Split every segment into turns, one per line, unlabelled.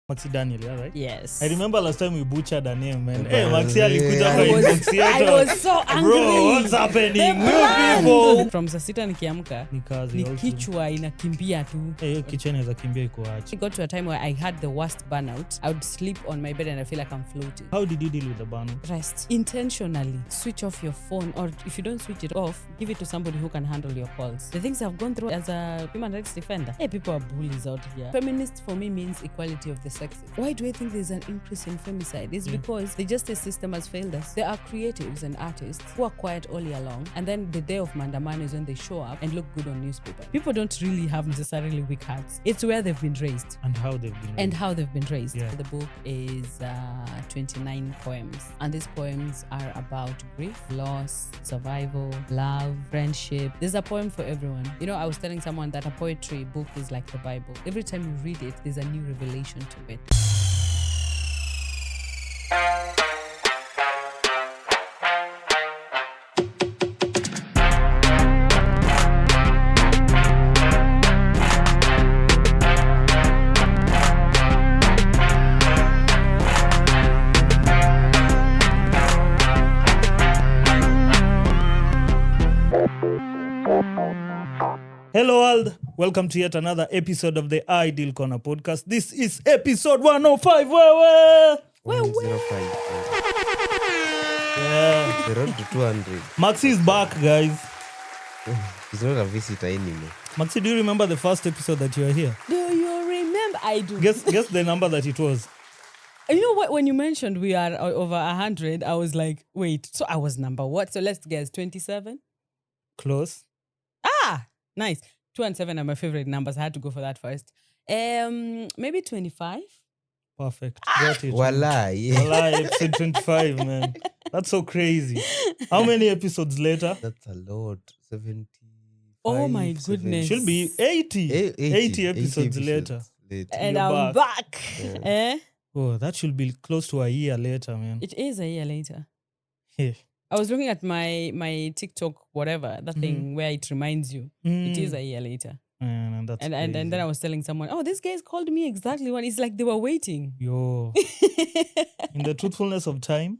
Maxie Daniel, yeah, right?
Yes.
I remember last time we butchered a name, man. Hey, Maxie alikuja kwa
I was so angry.
Bro, what's happening? People.
From saa sita nikiamka, ni kichwa inakimbia tu.
Hey, kitchen inaweza kimbia ikuache.
I got to a time where I had the worst burnout. I would sleep on my bed and I feel like I'm floating.
How did you deal with the burnout?
Rest. Intentionally switch off your phone, or if you don't switch it off, give it to somebody who can handle your calls. The things I've gone through as a human rights defender. Hey, people are bullies out here. Feminist for me means equality of the sexes. Why do I think there's an increase in femicide? It's because the justice system has failed us. There are creatives and artists who are quiet all year long, and then the day of Mandamano is when they show up and look good on newspaper. People don't really have necessarily weak hearts. It's where they've been raised.
And how they've been raised.
Yeah. The book is 29 poems, and these poems are about grief, loss, survival, love, friendship. There's a poem for everyone. You know, I was telling someone that a poetry book is like the Bible. Every time you read it, there's a new revelation to it.
Hello world, welcome to yet another episode of the Ideal Corner podcast. This is episode 105. Where?
105.
Yeah.
The road to 200.
Maxie is back, guys.
He's not a visitor anymore.
Maxie, do you remember the first episode that you were here?
Do you remember? I do.
Guess the number that it was.
You know what? When you mentioned we are over 100, I was like, wait. So I was number what? So let's guess 27.
Close.
Nice. 2 and 7 are my favorite numbers. I had to go for that first. Maybe 25.
Perfect. Got it.
Walai.
Walai, episode 25, man. That's so crazy. How many episodes later?
That's a lot. 75.
Oh my goodness.
Should be 80. 80 episodes later.
And
You're
I'm back.
Yeah.
Oh, that should be close to a year later, man.
It is a year later.
Yeah.
I was looking at my TikTok, whatever, that thing where it reminds you. It is a year later.
And
then I was telling someone, oh, this guy's called me exactly when it's like they were waiting.
Yo. In the truthfulness of time,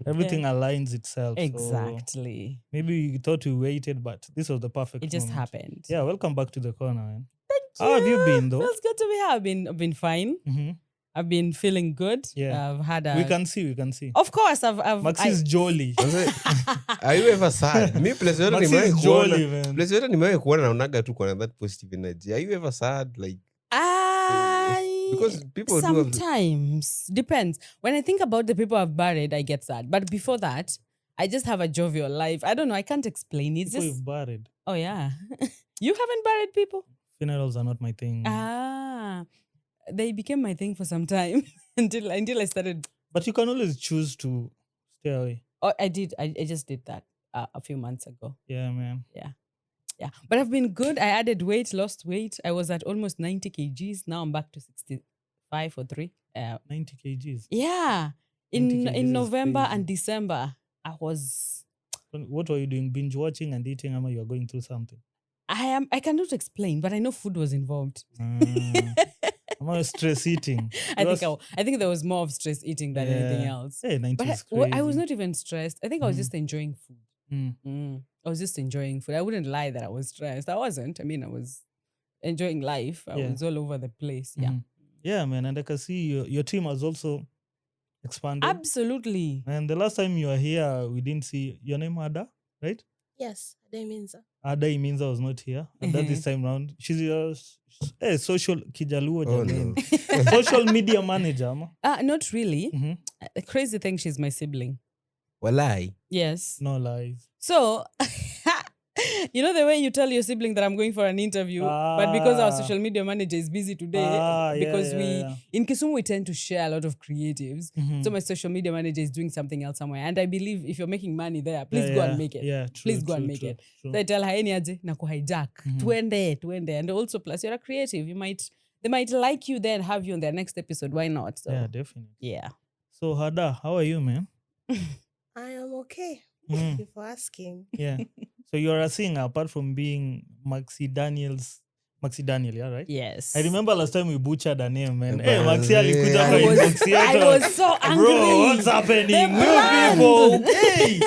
everything aligns itself.
Exactly.
So maybe you thought you waited, but this was the perfect
It just
moment.
happened.
Yeah, welcome back to the corner, man.
Thank you.
How have you been, though?
Feels good to be here. I've been fine.
Mm-hmm.
I've been feeling good.
Yeah.
I've had
We can see.
Of course, I've
Maxie's jolly.
Are you ever sad? Me place yote
Maxie's jolly, man.
Place yote nimewahi kuona naonaga tu kuna that positive energy. Are you ever sad? Like because people
sometimes depends. When I think about the people I've buried, I get sad. But before that, I just have a jovial life. I don't know. I can't explain it.
People you've buried.
Oh yeah. You haven't buried people?
Funerals are not my thing.
They became my thing for some time until I started.
But you can always choose to stay away.
Oh, I did. I just did that a few months ago.
Yeah, man.
Yeah. But I've been good. I added weight, lost weight. I was at almost 90 kgs. Now I'm back to 65 or 3.
90 kgs.
Yeah.
90 kgs
In November
crazy.
and December, I was.
What were you doing? Binge watching and eating? Ama you were going through something?
I cannot explain, but I know food was involved.
I'm stress eating.
I think there was more of stress eating than anything else.
Hey, 90
But
is crazy.
I was not even stressed. I think I was just enjoying food. I was just enjoying food. I wouldn't lie that I was stressed. I wasn't. I mean, I was enjoying life. I was all over the place. Yeah.
Yeah, man. And I can see your team has also expanded.
Absolutely.
And the last time you were here, we didn't see your name, Ada, right?
Yes, Ada Iminza.
Ada Iminza was not here. And that this time round, she's your social kijaluo.
Oh, no.
Social media manager.
Not really.
Mm-hmm.
The crazy thing, she's my sibling.
Walai.
Yes.
No lies.
So, you know the way you tell your sibling that I'm going for an interview, but because our social media manager is busy today, because in Kisumu we tend to share a lot of creatives.
Mm-hmm.
So my social media manager is doing something else somewhere. And I believe if you're making money there, please go and make it.
Yeah, true,
please go and make it.
True.
So I tell her, any aje na kuhijack. Tuende. And also plus you're a creative. They might like you there and have you on their next episode. Why not? So,
yeah, definitely.
Yeah.
So Ada, how are you, man?
I am okay. Thank you for asking.
Yeah. So you're a singer apart from being Maxie Daniel's Maxie Daniel, yeah, right?
Yes.
I remember last time we butchered a name, man.
The
Hey, Maxie
brand,
alikuja
yeah.
kwa
I was-
inbox yetu.
I was so angry.
Bro, what's happening?
The
You
brand.
people, hey,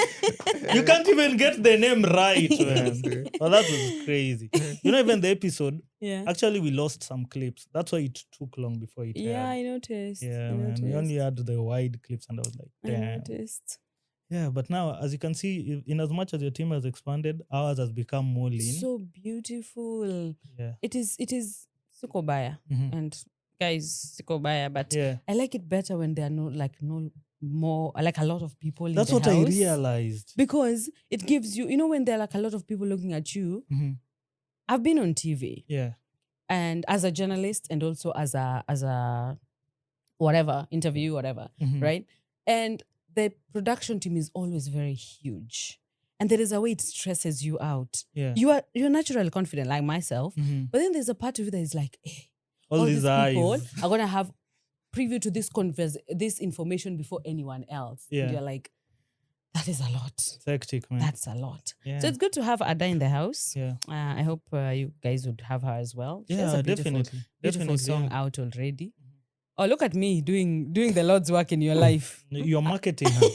you can't even get the name right, man. Well, that was crazy. You know, even the episode,
Yeah.
actually, we lost some clips. That's why it took long before it
Yeah,
aired.
I noticed.
Yeah,
I
man.
noticed.
We only had the wide clips, and I was like,
I
damn.
noticed.
Yeah, but now, as you can see, in as much as your team has expanded, ours has become more lean.
So beautiful.
Yeah.
It is Sikobaya.
Mhm.
And guys, Sikobaya, but
Yeah.
I like it better when there are no more like a lot of people
That's
in the
what
house.
I realized.
Because it gives you, when there are like a lot of people looking at you.
Mhm.
I've been on TV
Yeah.
and as a journalist and also as a whatever, interview, whatever,
Mhm.
right? And the production team is always very huge. And there is a way it stresses you out.
Yeah.
You're naturally confident, like myself.
Mhm.
But then there's a part of you that is like,
All these
people
eyes.
are gonna have preview to this information before anyone else.
Yeah.
And you're like, that is a lot.
It's hectic, man.
That's a lot.
Yeah.
So it's good to have Ada in the house.
Yeah.
I hope you guys would have her as well. She has
Yeah,
a beautiful,
definitely.
beautiful
Definitely,
song
yeah.
out already. Oh, look at me doing the Lord's work in your life.
You're marketing her.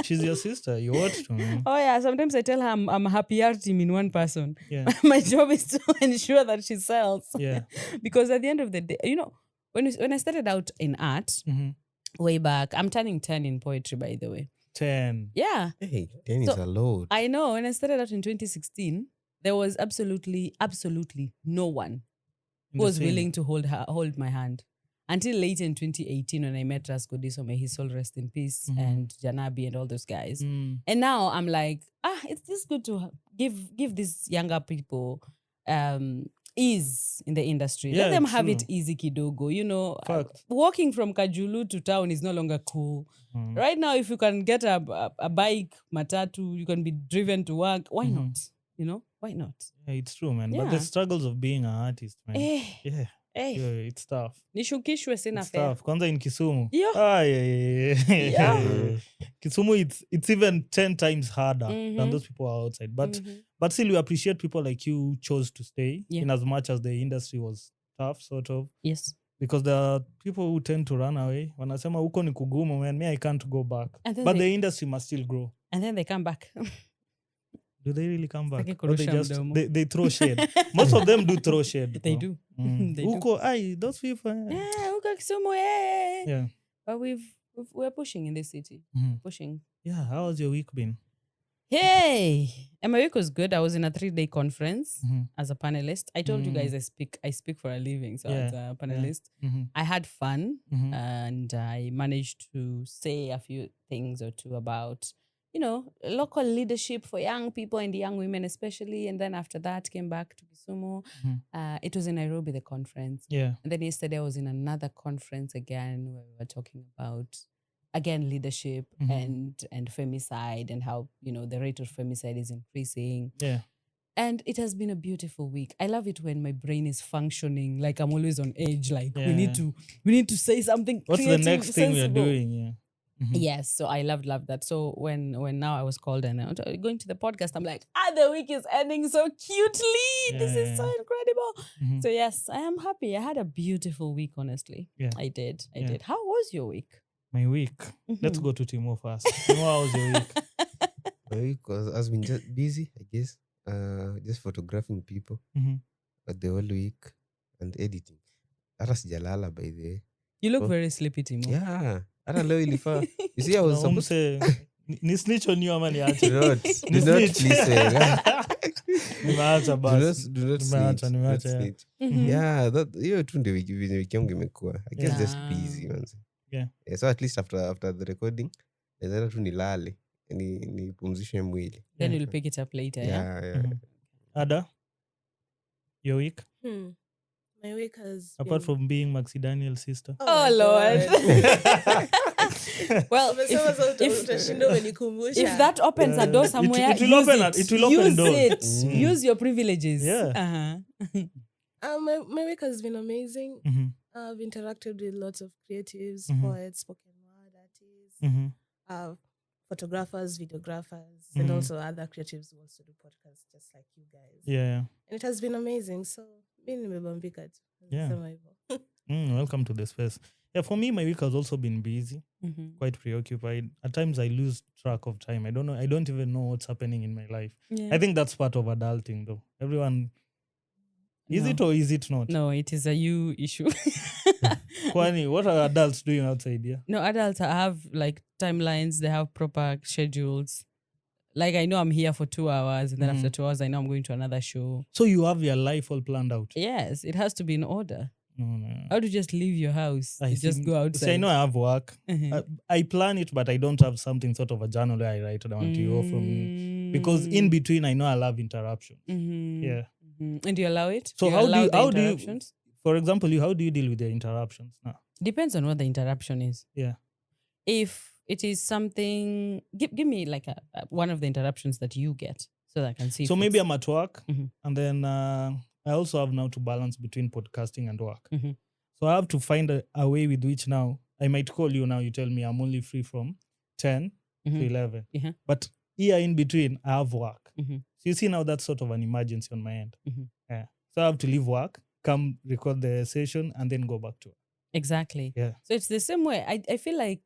She's your sister. You ought to, man.
Oh yeah, sometimes I tell her I'm a happy art team in one person.
Yeah.
My job is to ensure that she sells.
Yeah.
Because at the end of the day, when I started out in art
Mhm.
way back, I'm turning 10 in poetry, by the way.
10.
Yeah,
Hey, 10 is
So-
a load.
I know. When I started out in 2016, there was absolutely no one
In
who
the
was
scene.
willing to hold my hand. Until late in 2018 when I met Rascodiso, may his soul rest in peace,
Mhm.
and Janabi and all those guys.
Mm.
And now I'm like, it's just good to give these younger people ease in the industry.
Yeah,
Let them have
true.
it easy kidogo.
Fact.
Walking from Kajulu to town is no longer cool.
Mm.
Right now, if you can get a bike, matatu, you can be driven to work. Why
Mhm.
not? Why not?
Yeah, it's true, man. But the
Yeah.
struggles of being an artist, man. Yeah. Yeah, it's tough.
Nishukishwe sina
It's
fare.
tough. Kwanza in Kisumu.
Yeah.
Yeah. Kisumu, it's even 10 times harder than
Mhm.
those people are outside. But
Mhm.
but still, we appreciate people like you who chose to stay
Yeah.
in as much as the industry was tough, sort of.
Yes.
Because there are people who tend to run away. Wanasema huko ni kugumu, man. Me, I can't go back.
And then
But
they-
the industry must still grow.
And then they come back.
Do they really come back?
Sitaki
Or they
kurusha
just
mdomo.
they throw shade. Most of them do throw shade.
They
bro.
do.
Mm.
They do.
Huko, those people.
Uko Kisumu, eh.
Yeah.
But we're pushing in this city.
Mhm.
Pushing.
Yeah. How has your week been?
Hey, and my week was good. I was in a 3-day conference
Mhm.
as a panelist. I told you
Mm.
guys I speak for a living, so as a panelist,
Mhm.
I had fun
Mhm.
and I managed to say a few things or two about local leadership for young people and young women especially. And then after that, came back to Kisumu.
Mhm.
It was in Nairobi, the conference.
Yeah.
And then yesterday I was in another conference again where we were talking about again leadership
Mhm.
and femicide and how the rate of femicide is increasing.
Yeah.
And it has been a beautiful week. I love it when my brain is functioning like I'm always on edge. Like we need to say something.
What's the
creative,
next thing we're
sensible.
doing? Yeah. Mhm.
Yes, so I loved that. So when now I was called and going to the podcast, I'm like, the week is ending so cutely. This is so
Yeah.
incredible.
Mhm.
So yes, I am happy. I had a beautiful week, honestly.
Yeah.
I did.
Yeah.
How was your week?
My week. Let's
Mhm.
go to Timo first. Timo, how was your week?
My week has been just busy, I guess. Just photographing people
Mhm.
the whole week and editing. Hata sijalala by the way.
You look
Oh.
very sleepy, Timo.
Yeah. Hata leo ilifaa. You see, I was
Kuna
supposed to
umse ni snitch on you ama niache?
do not
Ni snitch.
please swear.
Nimeacha basi.
Do not
Nimeacha,
snitch.
nimeacha,
Do not
yeah.
snitch.
Mhm.
Yeah, hiyo tu ndio wiki yangu imekuwa. I guess just
Yeah.
busy manze.
Yeah.
So at least after the recording, naweza tu nilale, nipumzishe mwili.
Then
Yeah.
you'll pick it up later, yeah?
Yeah.
Mhm. Ada, your week?
My week has
Apart
been...
from being Maxie Daniel's sister.
Oh,
my
Lord.
God.
Well,
Umesema sasa
if
utashinda umenikumbusha.
if that opens a door
It-
somewhere,
it will
use
open
it.
it will open
use
doors.
it.
Mm.
Use your privileges.
Yeah.
Uh-huh.
My week has been amazing.
Mhm.
I've interacted with lots of creatives,
Mhm.
poets, spoken word artists,
Mhm.
photographers, videographers, and
Mhm.
also other creatives who also do podcasts just like you guys.
Yeah.
And it has been amazing. So Mi nimebambika tu.
Yeah.
Sema hivyo.
Welcome to the space. Yeah, for me, my week has also been busy, quite preoccupied. At times, I lose track of time. I don't even know what's happening in my life.
Yeah.
I think that's part of adulting, though. Everyone, is
No.
it or is it not?
No, it is a you issue.
Kwani, what are adults doing outside here?
No, adults have like timelines. They have proper schedules. Like I know I'm here for 2 hours, and then after 2 hours, I know I'm going to another show.
So you have your life all planned out?
Yes, it has to be in order.
No.
How do you just leave your house? You just go outside.
See, I know I have work.
Mhm.
I plan it, but I don't have something sort of a journal where I write down to you from me. Because in between, I know I'll have interruptions. Yeah.
And do you allow it?
So
Do
how
allow the
do you,
interruptions?
for example, how do you deal with the interruptions now?
Depends on what the interruption is.
Yeah.
If it is something, give me like one of the interruptions that you get so that I can see.
So
if
maybe
it's-
I'm at work,
Mhm.
and then I also have now to balance between podcasting and work.
Mhm.
So I have to find a way with which now I might call you now. You tell me I'm only free from 10 to
Mhm.
11.
Yeah.
But here in between, I have work.
Mhm.
So you see now that's sort of an emergency on my end.
Mhm.
Yeah. So I have to leave work, come record the session, and then go back to work.
Exactly.
Yeah.
So it's the same way. I feel like,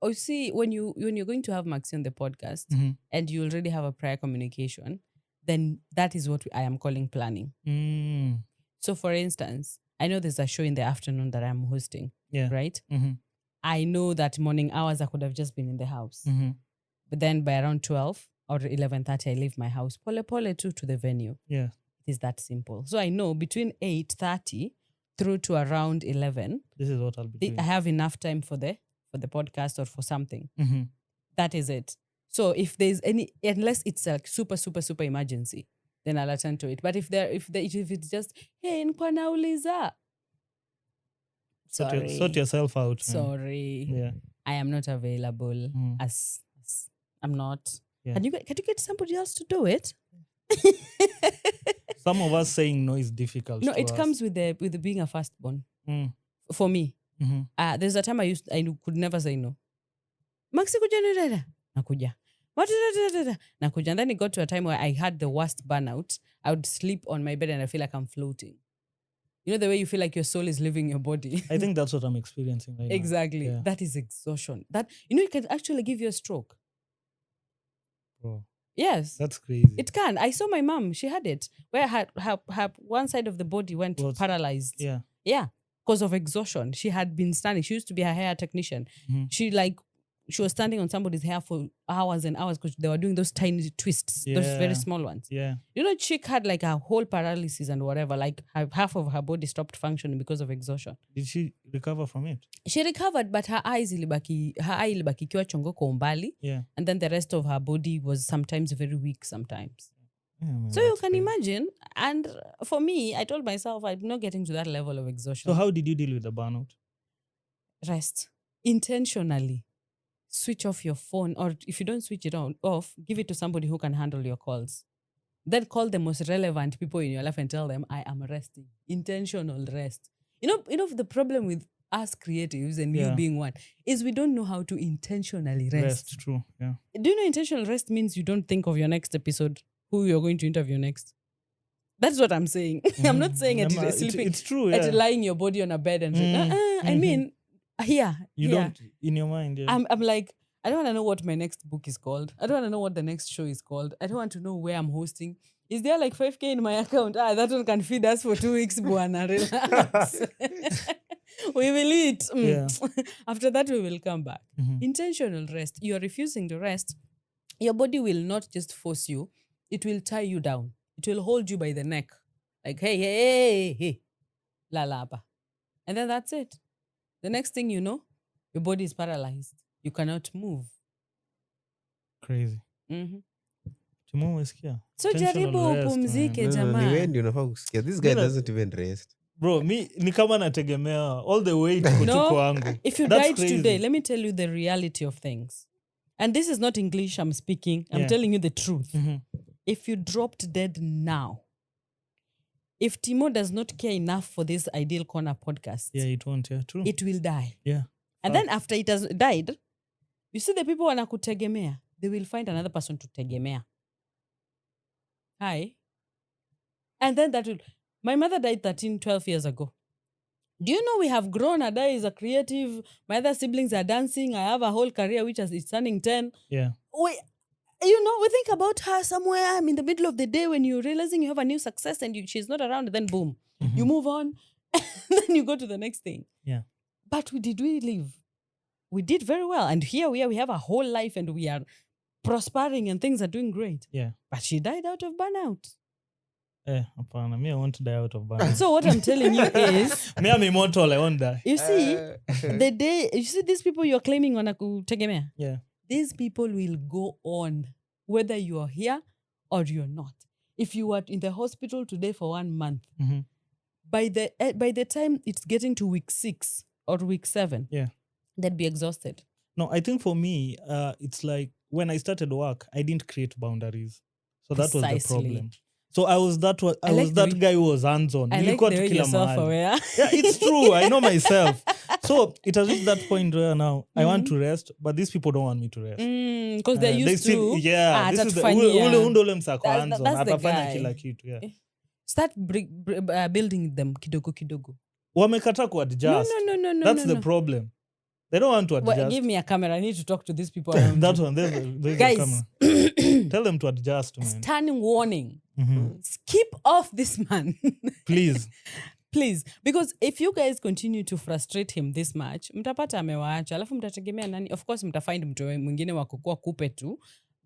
oh, see, when you're going to have Maxie on the podcast
Mhm.
and you already have a prior communication, then that is what I am calling planning.
Mm.
So for instance, I know there's a show in the afternoon that I'm hosting,
Yeah.
right?
Mhm.
I know that morning hours I could have just been in the house.
Mhm.
But then by around 12 or 11:30, I leave my house. Pole too to the venue.
Yeah.
It is that simple. So I know between 8:30 through to around 11,
This is what I'll be doing.
I have enough time for the podcast or for something.
Mhm.
That is it. So if there's any, unless it's a super emergency, then I'll attend to it. But if it's just, hey, nilikuwa nauliza. Sorry.
Sort yourself out. Man.
Sorry.
Yeah.
I am not available as I'm not.
Yeah.
Can you get somebody else to do it?
Some of us saying no is difficult.
No,
to
it
us.
comes with the being a firstborn.
Mm.
For me.
Mhm.
There's a time I could never say no. Maxi kuja dada. Nakuja. Nakuja. And then it got to a time where I had the worst burnout. I would sleep on my bed and I feel like I'm floating. You know the way you feel like your soul is leaving your body?
I think that's what I'm experiencing right
Exactly.
Yeah.
That is exhaustion. That, it can actually give you a stroke.
now. Bro,
Yes.
that's crazy.
It can. I saw my mom. She had it. Where her one side of the body went paralyzed.
Yeah.
Yeah. Because of exhaustion. She had been standing. She used to be a hair technician.
Mhm.
She was standing on somebody's hair for hours and hours because they were doing those tiny twists, those very
Yeah.
small ones.
Yeah.
You know, chick had like a whole paralysis and whatever. Like half of her body stopped functioning because of exhaustion.
Did she recover from it?
She recovered, but her eye ilibaki ikiwa chongo kwa umbali.
Yeah.
And then the rest of her body was sometimes very weak sometimes.
Yeah, man,
So you
that's
can
crazy.
imagine. And for me, I told myself I'm not getting to that level of exhaustion.
So how did you deal with the burnout?
Rest. Intentionally. Switch off your phone, or if you don't switch it off, give it to somebody who can handle your calls. Then call the most relevant people in your life and tell them, I am resting. Intentional rest. You know the problem with us creatives and you
Yeah.
being one is we don't know how to intentionally rest.
True. Yeah.
Do you know intentional rest means you don't think of your next episode, who you're going to interview next? That's what I'm saying. I'm not saying it
It's
sleeping,
it's true.
at
Yeah.
lying your body on a bed and
Mm.
I mean, here.
You don't in your mind. Yeah.
I'm like, I don't want to know what my next book is called. I don't want to know what the next show is called. I don't want to know where I'm hosting. Is there like 5K in my account? That one can feed us for 2 weeks, Buana. Relax. We will eat.
Yeah.
After that, we will come back.
Mhm.
Intentional rest. You are refusing to rest. Your body will not just force you. It will tie you down. It will hold you by the neck. Like, hey. La laba. And then that's it. The next thing you know, your body is paralyzed. You cannot move.
Crazy.
Mm-hmm.
Tumo umesikia?
So
Intentional
jaribu
rest,
upumzike
man.
Ni
jamaa.
wewe ndio unafaa kusikia. This guy
Mira-
doesn't even rest.
Bro, mi ni kama nategemea all the way tuko
No,
kwangu.
if you
That's
died
crazy.
today, let me tell you the reality of things. And this is not English I'm speaking. I'm
Yeah.
telling you the truth.
Mhm.
If you dropped dead now, if Timo does not care enough for this Ideal Corner podcast,
Yeah, it won't. Yeah, true.
it will die.
Yeah.
And then after it has died, you see the people wanakutegemea, they will find another person to tegemea. Hi. And then that will, My mother died 13, 12 years ago. Do you know we have grown? Ada is a creative. My other siblings are dancing. I have a whole career which is turning 10.
Yeah.
We think about her somewhere. I'm in the middle of the day when you're realizing you have a new success and she's not around, then boom, you move on, and then you go to the next thing.
Yeah.
But did we live? We did very well. And here we are, we have a whole life and we are prospering and things are doing great.
Yeah.
But she died out of burnout.
Apana. Me, I want to die out of burnout.
So what I'm telling you is...
Me, I'm immortal. I won't die.
You see, the day... You see these people you're claiming wanakutegemea?
Yeah.
These people will go on whether you are here or you're not. If you are in the hospital today for 1 month, by the time it's getting to week 6 or week 7, they'd be exhausted.
No, I think for me, it's like when I started work, I didn't create boundaries. So that was the problem. So I was that guy who was hands-on.
I like the way you're self-aware.
Yeah, it's true. I know myself. So it has reached that point where now I want to rest, but these people don't want me to rest.
Because they're used to.
Yeah, this is the hands-on.
That's the
kitu, yeah.
Start building them kidogo kidogo.
Wamekata kuadjust.
No.
That's the problem. They don't want to adjust.
Well, give me a camera. I need to talk to these people.
That one. There's
Guys,
a camera. Tell them to adjust, man.
Standing warning. Skip off this man.
Please.
Please. Because if you guys continue to frustrate him this much, mtapata amewaacha. Alafu mtategemea nani? Of course, mtafind mtu mwingine wa kukua kupe tu.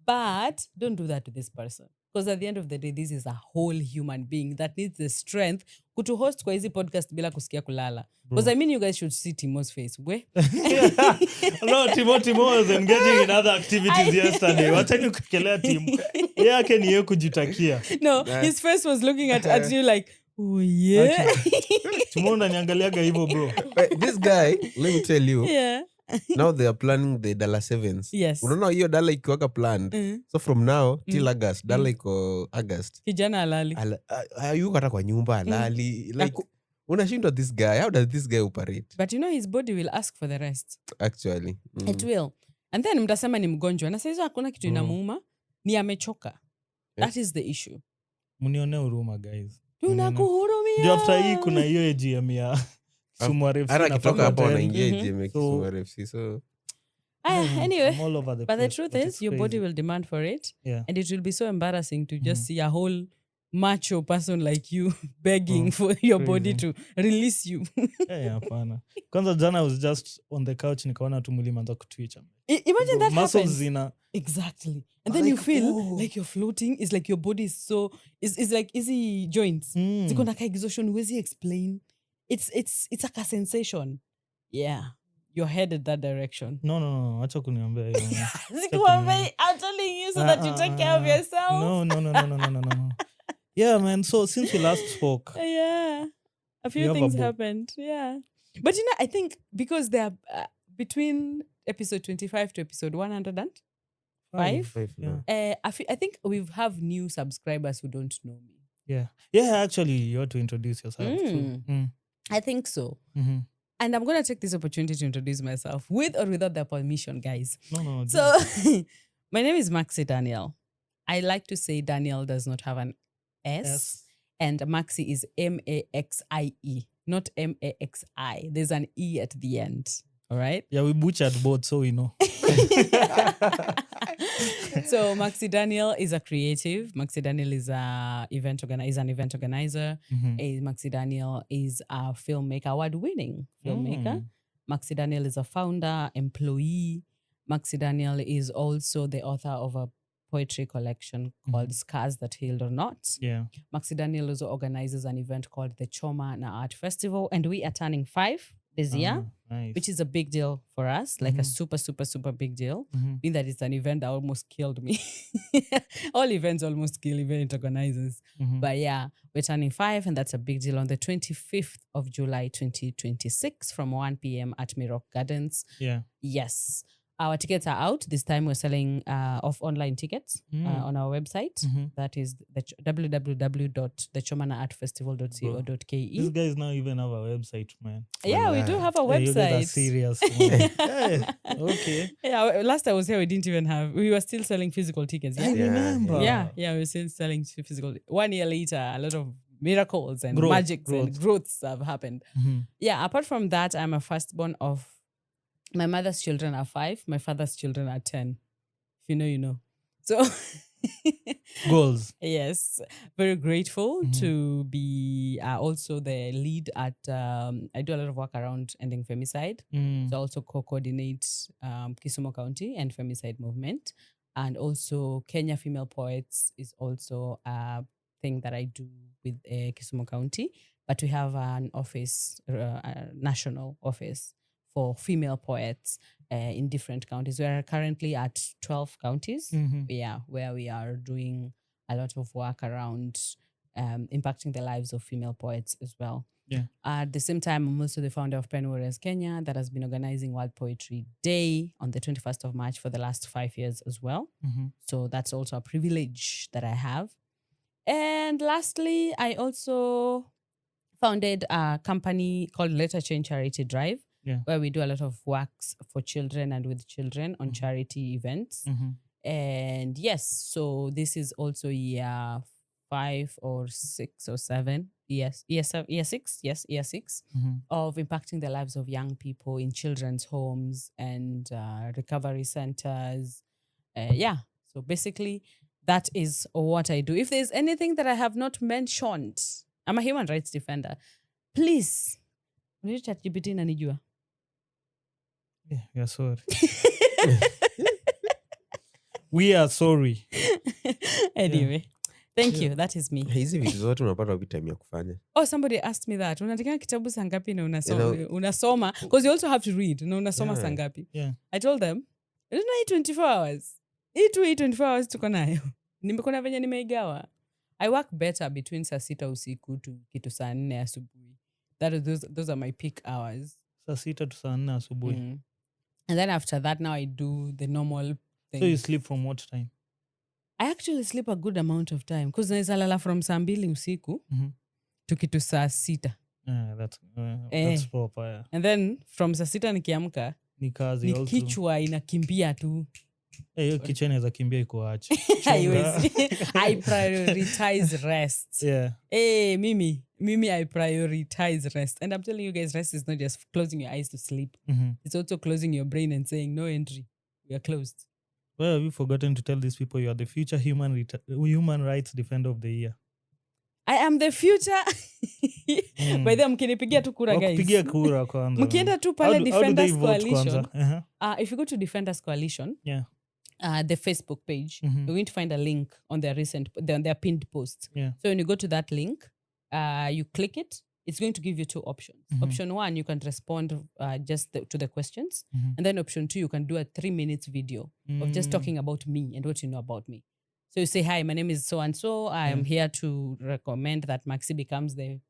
But don't do that to this person. Because at the end of the day, this is a whole human being that needs the strength to host kwa hizi podcast bila kusikia kulala. Because I mean, you guys should see Timo's face. Where?
No, Timo was engaging in other activities yesterday. Watani kukelea Timo. Yake ni yeye kujitakia.
No, his face was looking at you like, oh yeah.
Timo unaniangaliaga hivyo, bro.
This guy, let me tell you.
Yeah.
Now they are planning the Dala Sevens.
Yes.
Unaona hiyo Dala ikiwaka planned. So from now till August, Dala iko August.
Kijana alali.
Yuko hata kwa nyumba alali. Like unashindwa this guy. How does this guy operate?
But you know his body will ask for the rest.
Actually.
It will. And then mtasema ni mgonjwa. Na sasa hakuna kitu inamuuma. Ni amechoka. That is the issue.
Munione huruma, guys.
Tunakuhurumia.
Ndio after hii kuna hiyo AGM ya Kisumu RFC.
Ara kitoka hapo wanaingia AGM Kisumu RFC. So
anyway,
all over the
but
place,
the truth is your body will demand for it.
Yeah.
And it will be so embarrassing to just see a whole macho person like you begging for your body to release you.
Hapana. Kwanza jana I was just on the couch nikaona tu mwili manza kutwicha.
Imagine that
muscles
happens.
Zina.
Exactly. And then you feel like you're floating. It's like your body is so it's like easy joints. Ziko na ka exhaustion, huwezi explain. It's like a sensation. Yeah. You're headed that direction.
No. Acha kuniambia hiyo.
I'm telling you so that you take care of yourself.
No. Yeah, man. So since we last spoke.
Yeah. A few things happened. Yeah. But you know, I think because they are between episode 25 to episode 105.
Yeah.
I think we have new subscribers who don't know me.
Yeah. Yeah, actually, you have to introduce yourself too.
I think so. And I'm going to take this opportunity to introduce myself with or without their permission, guys.
No.
So, my name is Maxie Daniel. I like to say Daniel does not have an S. And Maxie is M-A-X-I-E, not M-A-X-I. There's an E at the end. All right?
Yeah, we butchered both, so we know.
So Maxie Daniel is a creative. Maxie Daniel is an event organizer. Maxie Daniel is a filmmaker, award-winning filmmaker. Maxie Daniel is a founder, employee. Maxie Daniel is also the author of a poetry collection called Scars That Healed or Not.
Yeah.
Maxie Daniel also organizes an event called the Choma Na Art Festival, and we are turning 5 this year,
nice.
Which is a big deal for us, like a super, super, super big deal. Being that it's an event that almost killed me. All events almost kill event organizers. But yeah, we're turning 5, and that's a big deal on the 25th of July, 2026 from 1 p.m. at Mirock Gardens.
Yeah.
Yes. Our tickets are out. This time we're selling off online tickets on our website. That is www.thechomanaartfestival.co.ke.
These guys now even have a website, man.
Yeah, we do have a website.
You guys are serious. Hey, okay.
Yeah, last I was here, we didn't even have. We were still selling physical tickets.
I remember.
Yeah, we were still selling physical. 1 year later, a lot of miracles and magics and growths have happened. Yeah, apart from that, I'm a firstborn of my mother's children are 5, my father's children are 10. If you know, you know. So
Goals.
Yes, very grateful to be also the lead at. I do a lot of work around ending femicide. So I also co-coordinate Kisumu County and femicide movement, and also Kenya Female Poets is also a thing that I do with Kisumu County. But we have an office, a national office for female poets in different counties. We are currently at 12 counties, where we are doing a lot of work around impacting the lives of female poets as well.
Yeah.
At the same time, I'm also the founder of Pen Warriors Kenya that has been organizing World Poetry Day on the 21st of March for the last 5 years as well. So that's also a privilege that I have. And lastly, I also founded a company called Letter Change Charity Drive, where we do a lot of works for children and with children on charity events. And yes, so this is also year 5 or 6 or 7. Yes, year 6 of impacting the lives of young people in children's homes and recovery centers. So basically, that is what I do. If there's anything that I have not mentioned, I'm a human rights defender. Please, ChatGPT nanijua.
Yeah, sorry. We are sorry.
Anyway, thank you. That is me.
Hizi vitu zote unapata wapi time ya kufanya?
Oh, somebody asked me that. Unaandika kitabu saa ngapi na unasoma? Because you also have to read. Na unasoma saa ngapi?
Yeah.
I told them, hii 24 hours. Hii 24 hours tuko nayo. Nimekona venye nimeigawa. I work better between saa 6 usiku to kitu saa 4 asubuhi. Those are my peak hours.
Saa 6 to saa 4 asubuhi.
And then after that, now I do the normal thing.
So you sleep from what time?
I actually sleep a good amount of time because naeza lala from saa 2 usiku to kitu saa 6.
Yeah, that's proper. Yeah.
And then from saa 6 nikiamka
ni kazi also.
Kichwa inakimbia tu.
Hiyo kichwa inaweza kimbia iko ache.
I prioritize rest.
Yeah.
Mimi I prioritize rest. And I'm telling you guys, rest is not just closing your eyes to sleep. It's also closing your brain and saying, no entry. We are closed.
Well, have you forgotten to tell these people you are the future human rights defender of the year?
I am the future. By the way, mkinipigia tu kura, guys.
Pigia kura kwanza.
Mkienda tu pale Defenders Coalition.
Uh-huh.
If you go to Defenders Coalition,
yeah.
The Facebook page, you're going to find a link on their their pinned post.
Yeah.
So when you go to that link, you click it. It's going to give you 2 options. Option 1, you can respond just to the questions. And then option 2, you can do a 3 minutes video of just talking about me and what you know about me. So you say, hi, my name is so-and-so. I am here to recommend that Maxie becomes the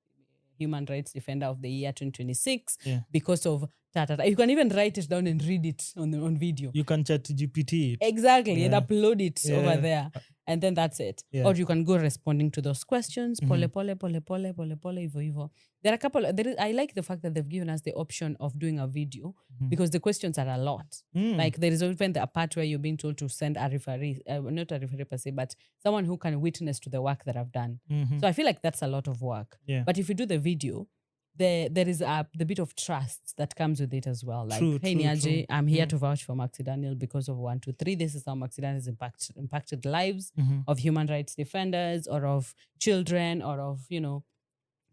Human Rights Defender of the Year 2026 because of ta-ta-ta. You can even write it down and read it on video.
You can chat GPT it.
Exactly, and upload it over there. And then that's it.
Yeah.
Or you can go responding to those questions. Pole, ivo. There are a couple. I like the fact that they've given us the option of doing a video because the questions are a lot. Like there is even the part where you're being told to send a referee, not a referee per se, but someone who can witness to the work that I've done. So I feel like that's a lot of work.
Yeah.
But if you do the video, there is the bit of trust that comes with it as well. Like, hey, Niaje, I'm here to vouch for Maxie Daniel because of 1, 2, 3. This is how Maxie Daniel has impacted lives of human rights defenders or of children or of,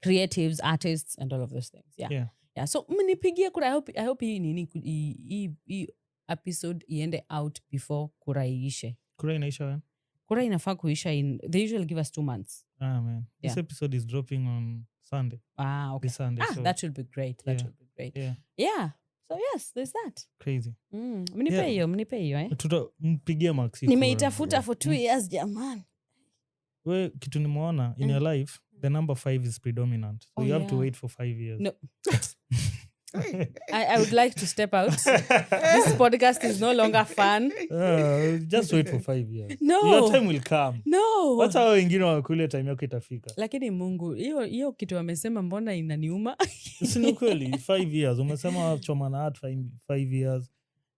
creatives, artists, and all of those things. Yeah. So mnipigie kura. I hope hii episode iende out before kura iishe.
Kura inaisha when?
Kura inafaa kuisha they usually give us 2 months.
Ah, man. This episode is dropping on Sunday.
Ah, okay.
This Sunday. So
that should be great. That should be great. Yeah. So yes, there's that.
Crazy.
Mnipe hiyo eh.
Mpigie Maxie.
Nimeitafuta for 2 years, jamani.
We kitu nimeona in your life, the number 5 is predominant. So you have to wait for 5 years.
No. I would like to step out. This podcast is no longer fun.
Just wait for 5 years.
No.
Your time will come.
No.
What's how wengine wakule time yako itafika?
Lakini Mungu, hiyo kitu wamesema mbona inaniuma?
Si kweli 5 years. Umesema choma na art 5 years.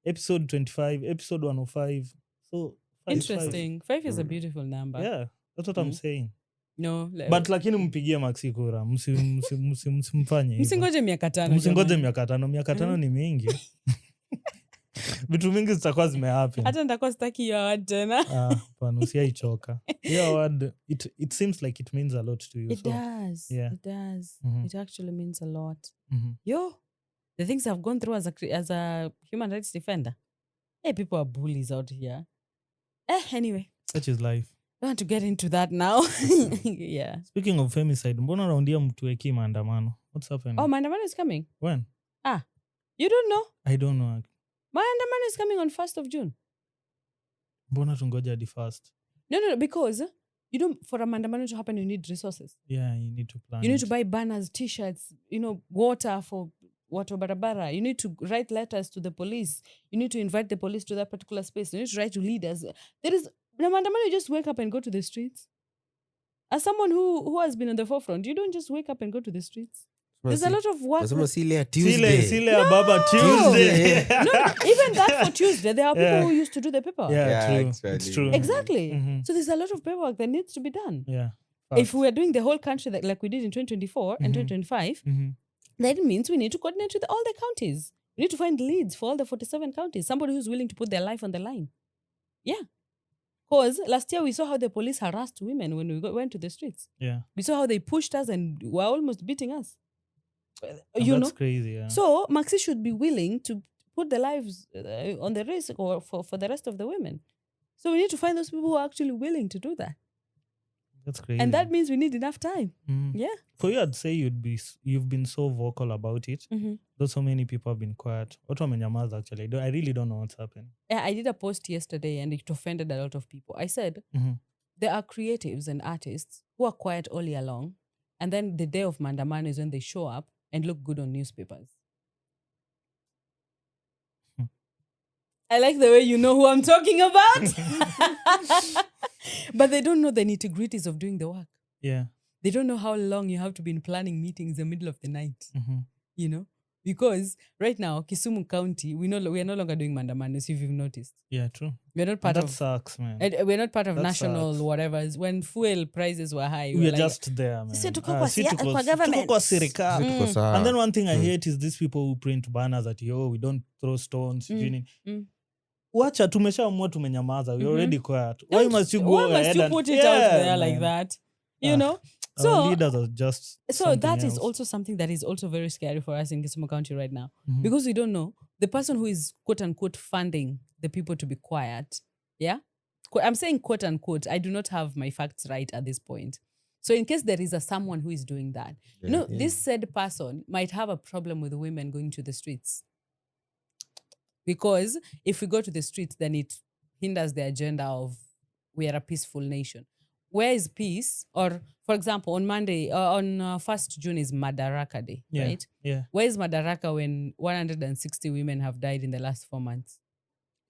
Episode 25, episode 105. So 5
interesting. 5 is a beautiful number.
Yeah. That's what I'm saying.
No,
but lakini mpigie Maxi kura, msimfanye hivyo.
Msingoje miaka 5.
Msingoje miaka 5. Miaka 5 ni mingi. Vitu mingi zitakuwa zimehappen.
Hata nitakuwa sitaki hiyo award tena.
Hapana, usiaichoka. Hiyo award, it seems like it means a lot to you.
It does.
Yeah.
It does. It actually means a lot. Yo, the things I've gone through as a human rights defender. Hey, people are bullies out here. Anyway.
Such is life.
I don't want to get into that now. Yeah.
Speaking of femicide, mbona raundia mtuweki maandamano? What's happening?
Oh, maandamano is coming.
When?
You don't know?
I don't know.
Maandamano is coming on 1st of June.
Mbona tungoja hadi first?
No, because you don't, for a maandamano to happen, you need resources.
Yeah, you need to plan.
You need to buy banners, t-shirts, water for watu barabara. You need to write letters to the police. You need to invite the police to that particular space. You need to write to leaders. The maandamano, you just wake up and go to the streets. As someone who has been on the forefront, you don't just wake up and go to the streets. There's a lot of work.
Tuesday.
Baba Tuesday.
No, even that for Tuesday, there are people who used to do the paperwork.
Yeah, true. It's true.
Exactly. So there's a lot of paperwork that needs to be done.
Yeah.
If we are doing the whole country like we did in 2024 and 2025, that means we need to coordinate with all the counties. We need to find leads for all the 47 counties. Somebody who's willing to put their life on the line. Yeah. Because last year we saw how the police harassed women when we went to the streets.
Yeah.
We saw how they pushed us and were almost beating us.
That's crazy, yeah.
So Maxie should be willing to put their lives on the risk or for the rest of the women. So we need to find those people who are actually willing to do that.
That's crazy.
And that means we need enough time. Yeah.
For you, I'd say you've been so vocal about it. Though so many people have been quiet. Watu wamenyamaza actually. I really don't know what's happening.
Yeah, I did a post yesterday and it offended a lot of people. I said, there are creatives and artists who are quiet all year long. And then the day of Mandamano is when they show up and look good on newspapers. I like the way you know who I'm talking about. But they don't know the nitty-gritties of doing the work.
Yeah.
They don't know how long you have to be in planning meetings in the middle of the night. Because right now, Kisumu County, we are no longer doing mandamanos, if you've noticed.
Yeah, true.
We're not part of...
That sucks, man.
We're not part of
That
national
sucks.
whatevers. When fuel prices were high,
we were just there, man.
Tuko kwa government.
Tuko kwa serikali. And then one thing I hate is these people who print banners that, we don't throw stones. Wacha, tumeshaamua tumenyamaza. We already quiet. Why must you go ahead and
put it out there like that? You know?
So leaders are just
so that
else.
is also something that is also very scary for us in Kisumu County right now. Because we don't know the person who is quote unquote funding the people to be quiet. Yeah? I'm saying quote unquote. I do not have my facts right at this point. So in case there is someone who is doing that, this said person might have a problem with women going to the streets. Because if we go to the streets, then it hinders the agenda of we are a peaceful nation. Where is peace? Or, for example, on Monday, on 1st June is Madaraka Day, right?
Yeah.
Where is Madaraka when 160 women have died in the last 4 months?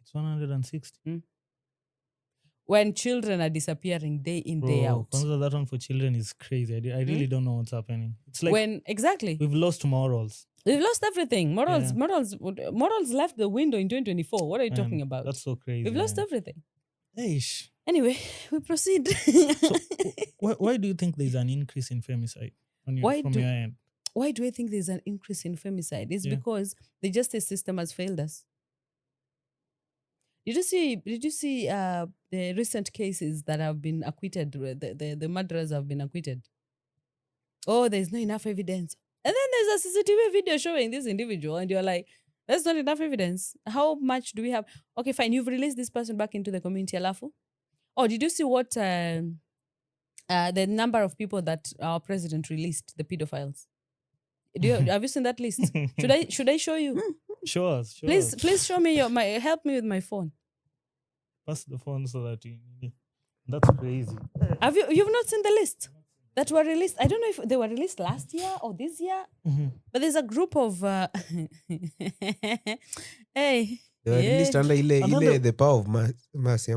It's 160.
When children are disappearing day in, day out.
That one for children is crazy. I really don't know what's happening. It's like
exactly.
We've lost morals.
We've lost everything. Morals left the window in 2024. What are you talking about?
That's so crazy.
We've lost everything.
Eish.
Anyway, we proceed.
So, why do you think there's an increase in femicide from your end?
Why do I think there's an increase in femicide? It's because the justice system has failed us. Did you see the recent cases that have been acquitted? The murderers have been acquitted. Oh, there's not enough evidence. And then there's a CCTV video showing this individual, and you're like, that's not enough evidence. How much do we have? Okay, fine. You've released this person back into the community, Alafu. Oh, did you see what the number of people that our president released, the pedophiles? Have you seen that list? Should I show you?
Sure.
Please show me help me with my phone.
Pass the phone so that that's crazy.
You've not seen the list that were released? I don't know if they were released last year or this year, but there's a group of hey.
They were released under the power of mercy.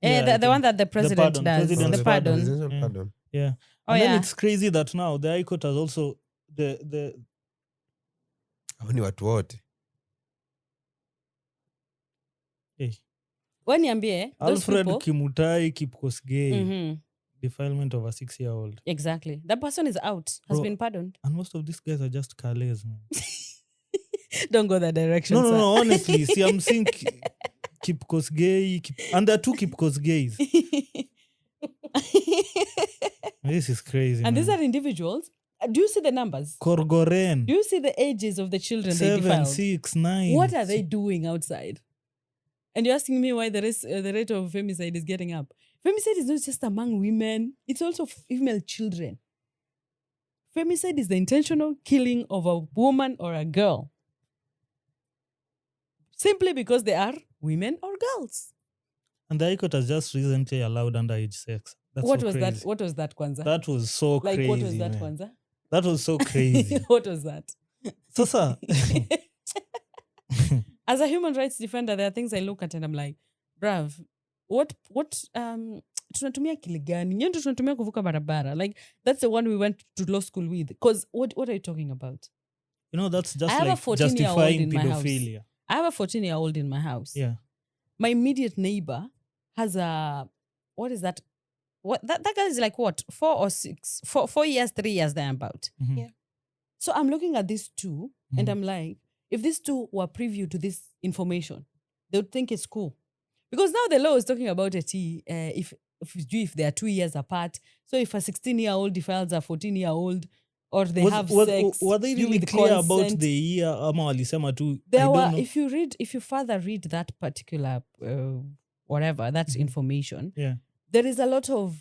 The one that the president does. The pardon.
Yeah. And then it's crazy that now the High Court has also the
ni watu wote.
Waniambie,
Alfred Kimutai Kipkosgei. defilement of a 6-year-old.
Exactly. That person is out, has
Bro,
been pardoned.
And most of these guys are just Calais, man.
Don't go that direction,
No,
sir.
honestly. See, I'm seeing Kipkos gay. And there are 2 Kipkos gays. This is crazy,
And
man.
these are individuals. Do you see the numbers?
Korgoren.
Do you see the ages of the children they
7,
defiled?
6, 9.
What are they doing outside? And you're asking me why the rate of femicide is getting up. Femicide is not just among women, it's also female children. Femicide is the intentional killing of a woman or a girl. Simply because they are women or girls.
And the High Court has just recently allowed underage sex. That's
What
so
was
crazy.
that? What was that, Kwanzaa?
That was so
Like,
crazy.
what was that,
man.
Kwanzaa?
That was so crazy.
What was that?
Sasa.
As a human rights defender, there are things I look at and I'm like, bruv, what tunatumia akili gani? Nyo ndio tunatumia kuvuka barabara. Like, that's the one we went to law school with. Because what are you talking about?
You know, that's just
I have a
like
14-year-old
justifying
in my house.
pedophilia.
I have a 14-year-old in my house.
Yeah.
My immediate neighbor has what is that? What that guy is like what? 4 or 6? 4 years, 3 years there about.
Mhm.
Yeah.
So I'm looking at these 2 and
Mhm.
I'm like, if these 2 were privy to this information, they would think it's cool. Because now the law is talking about if they are 2 years apart. So if a 16-year-old defiles a 14-year-old, or they have sex,
were they really
with
clear
consent.
about the year? Ama walisema tu, I
There
don't
were,
know.
if you further read that particular whatever, that information,
Yeah.
there is a lot of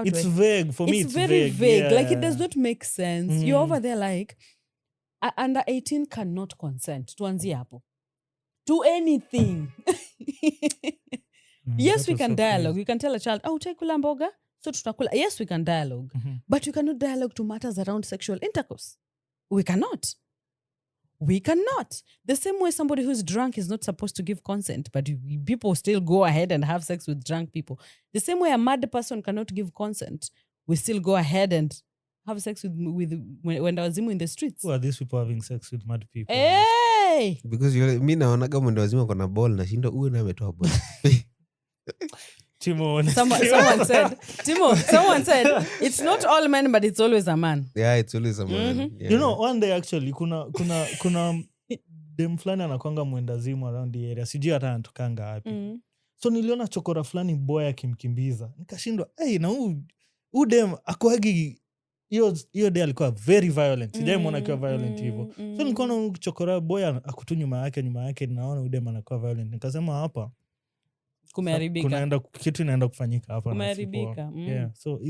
It's vague. For me,
it's
it's
very vague.
Yeah.
Like, it does not make sense. You're
Mm.
over there like, under 18 cannot consent. Tuanzie hapo. To anything. Yes,
that
we
was
can
so
dialogue.
crazy.
We can tell a child, oh, utakula mboga? So tutakula. Yes, we can dialogue.
Mhm.
But you cannot dialogue to matters around sexual intercourse. We cannot. We cannot. The same way somebody who's drunk is not supposed to give consent, but people still go ahead and have sex with drunk people. The same way a mad person cannot give consent, we still go ahead and have sex with when wazimu in the streets.
Who are these people having sex with mad people?
Hey!
Because mi naonaga mwendo wazima kona ball nashinda uwe na ametoa ball.
Timo,
Someone said, Timo, someone said, it's not all men, but it's always a man.
Yeah, it's always a man.
Mhm.
Yeah.
You know, one day actually kuna dem fulani anakwanga mwendazimu around the area. Sijui hata anatokanga wapi. So niliona chokora fulani boy akimkimbiza. Nikashindwa, hey, na huu dem akwagi hiyo day alikuwa very violent. Sijaimwona akiwa violent hivyo. So nilikuwa na chokora boy akutu nyuma yake naona huu dem anakuwa violent. Nikasema hapa
Kumeharibika.
kitu inaenda kufanyika hapa.
Kumeharibika.
Yeah, so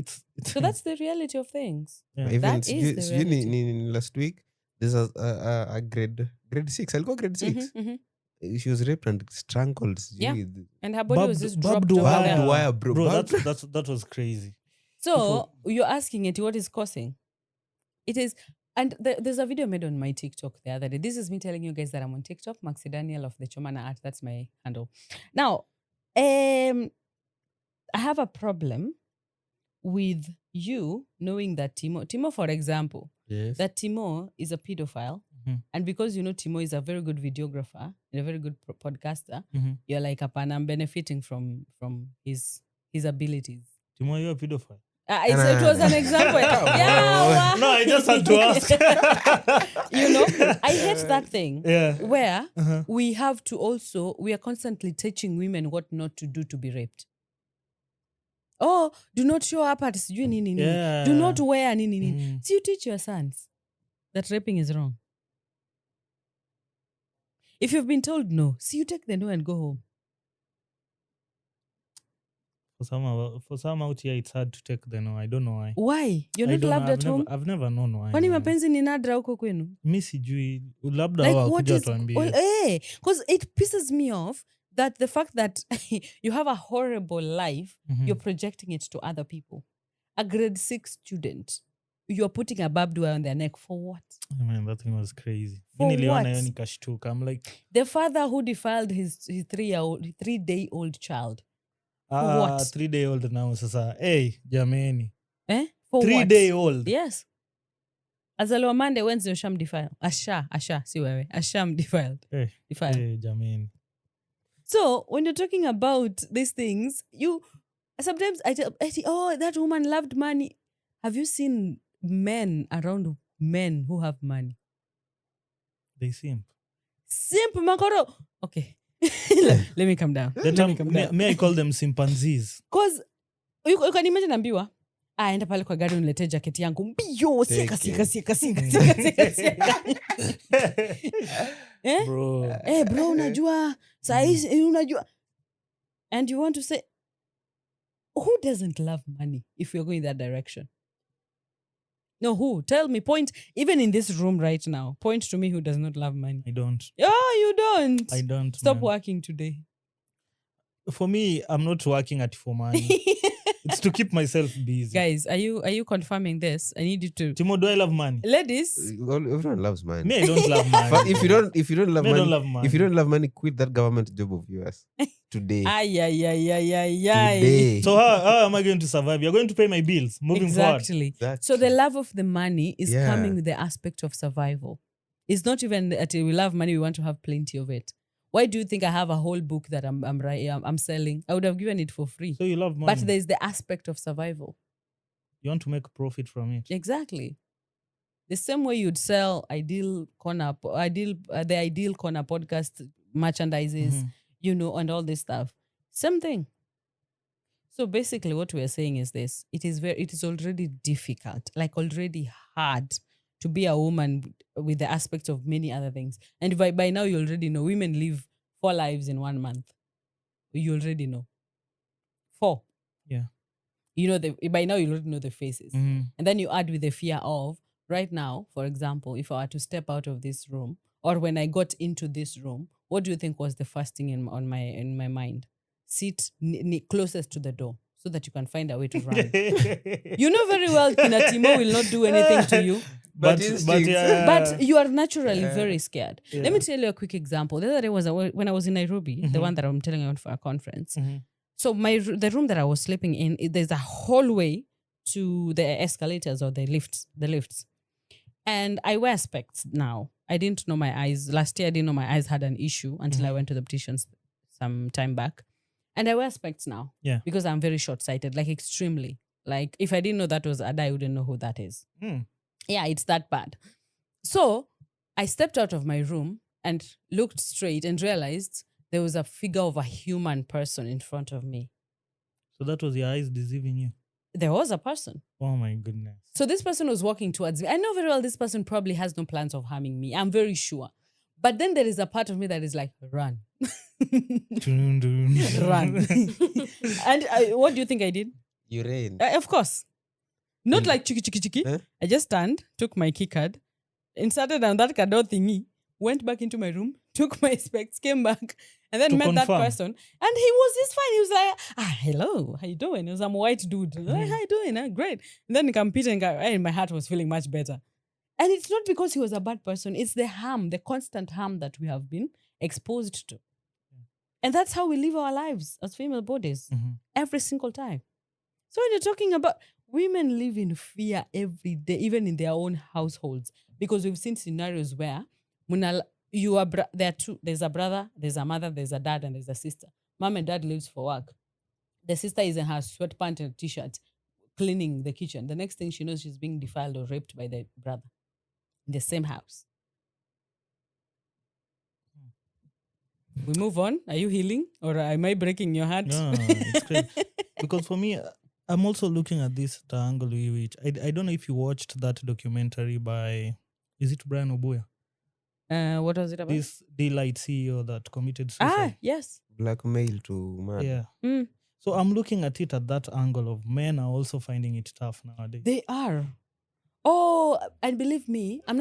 So that's the reality of things.
Yeah.
Even
That is the
sijui
reality.
last week there's a grade 6. Alikuwa grade 6. She was raped and strangled.
Yeah.
With
And her body was just dropped
barbed
over
wire.
there.
barbed wire, bro.
Bro, that was crazy.
So you're asking it, what is causing? It is, and there's a video made on my TikTok the other day. This is me telling you guys that I'm on TikTok, Maxie Daniel of the Chomana Art. That's my handle. Now, I have a problem with you knowing that Timo, for example,
yes.
that Timo is a pedophile. And because you know Timo is a very good videographer and a very good podcaster, you're like, I'm benefiting from his abilities.
Timo, you're a pedophile.
It was an example. Yeah.
No, I just had to ask.
You know, I hate that thing.
Yeah.
Where we are constantly teaching women what not to do to be raped. Oh, do not show up at sijui nini.
Yeah.
Do not wear nini. So you teach your sons that raping is wrong. If you've been told no, so you take the no and go home.
For some out here, it's hard to take the no. I don't know why.
Why? You're not loved at home?
I've never known why.
Kwani mapenzi ni nadra huko kwenu?
Mi sijui. Labda
Like,
wao
what
kuja
is...
tuambie.
Because it pisses me off that the fact that you have a horrible life, you're projecting it to other people. A grade 6 student, you're putting a barbed wire on their neck for what?
I mean, that thing was crazy.
For
Niliona
what?
hiyo nikashtuka. I'm like,
The father who defiled his 3-day-old child. For what?
3-day-old now sasa. Hey, jameni.
For
3-day-old.
Yes. Azaliwa Monday, Wednesday, Asham defiled. Asha, si wewe. Asham defiled. Defiled.
Hey, jameni.
So, when you're talking about these things, Sometimes I say, oh, that woman loved money. Have you seen men around men who have money?
They simp.
Simp makoro. Okay. Let me come down.
May I call them chimpanzees?
Because you can imagine ambiwa. Enda pale kwa gari unilete jacket yangu mbio sieka. Bro unajua saizi unajua. And you want to say, who doesn't love money if you're going that direction? No, who? Tell me, point, even in this room right now, point to me who does not love money.
I don't.
Oh, you don't?
I don't.
Stop
man.
working today.
For me, I'm not working at for money. It's to keep myself busy.
Guys, are you confirming this? I need you to.
Timo, do I love money?
Ladies.
Everyone loves money.
Me, I don't love money.
But if you don't love
Me, I
money,
don't love money.
if you don't love money, quit that government job of yours today.
Ay.
Today.
So how am I going to survive? You're going to pay my bills moving forward.
Exactly. So the love of the money is coming with the aspect of survival. It's not even that we love money, we want to have plenty of it. Why do you think I have a whole book that I'm selling? I would have given it for free.
So you love money.
But there's the aspect of survival.
You want to make profit from it.
Exactly. The same way you'd sell the Ideal Corner podcast merchandises, and all this stuff. Same thing. So basically what we're saying is this. It is already difficult, like already hard to be a woman with the aspects of many other things. And by now you already know women live 4 lives in 1 month. You already know. 4.
Yeah.
By now you already know the faces.
Mm-hmm.
And then you add with the fear of, right now, for example, if I were to step out of this room, or when I got into this room, what do you think was the first thing in my mind? Sit closest to the door so that you can find a way to run. You know very well Kina Timo will not do anything to you.
But
you are naturally very scared.
Yeah.
Let me tell you a quick example. The other day was when I was in Nairobi, the one that I'm telling you about for a conference.
Mm-hmm.
So the room that I was sleeping in, there's a hallway to the escalators or the lifts. And I wear specs now. I didn't know my eyes. Last year, I didn't know my eyes had an issue until I went to the opticians some time back. And I wear specs now because I'm very short-sighted, like extremely. Like if I didn't know that was Ada, I wouldn't know who that is. Yeah, it's that bad. So I stepped out of my room and looked straight and realized there was a figure of a human person in front of me.
So that was your eyes deceiving you?
There was a person.
Oh my goodness.
So this person was walking towards me. I know very well this person probably has no plans of harming me. I'm very sure. But then there is a part of me that is like, run. Run. And what do you think I did?
You ran.
Of course. Not like chiki.
Huh?
I just turned, took my key card, inserted on that card thingy, went back into my room, took my specs, came back, and then met that person. And he's fine. He was like, hello, how you doing? He was a white dude. How you doing? Great. And then he competed and my heart was feeling much better. And it's not because he was a bad person. It's the harm, the constant harm that we have been exposed to. And that's how we live our lives as female bodies every single time. So when you're talking about women live in fear every day, even in their own households, because we've seen scenarios where there's a brother, there's a mother, there's a dad, and there's a sister. Mom and dad lives for work. The sister is in her sweatpants and t-shirt cleaning the kitchen. The next thing she knows, she's being defiled or raped by the brother in the same house. We move on. Are you healing or am I breaking your heart?
No, it's great. Because for me, I'm also looking at this angle which I don't know if you watched that documentary by, is it Brian Obuya?
What was it about?
This Daylight CEO that committed suicide.
Yes.
Blackmail to murder.
Yeah. So I'm looking at it at that angle of men are also finding it tough nowadays.
They are. Oh, and believe me, I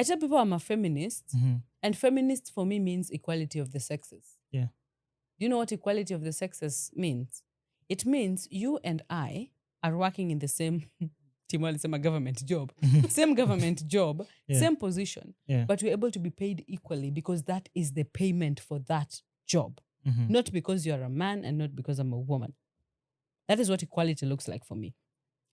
tell people I'm a feminist, and feminist for me means equality of the sexes.
Yeah.
Do you know what equality of the sexes means? It means you and I are working in the same government job, same government job, same position, but we're able to be paid equally because that is the payment for that job, not because you're a man and not because I'm a woman. That is what equality looks like for me.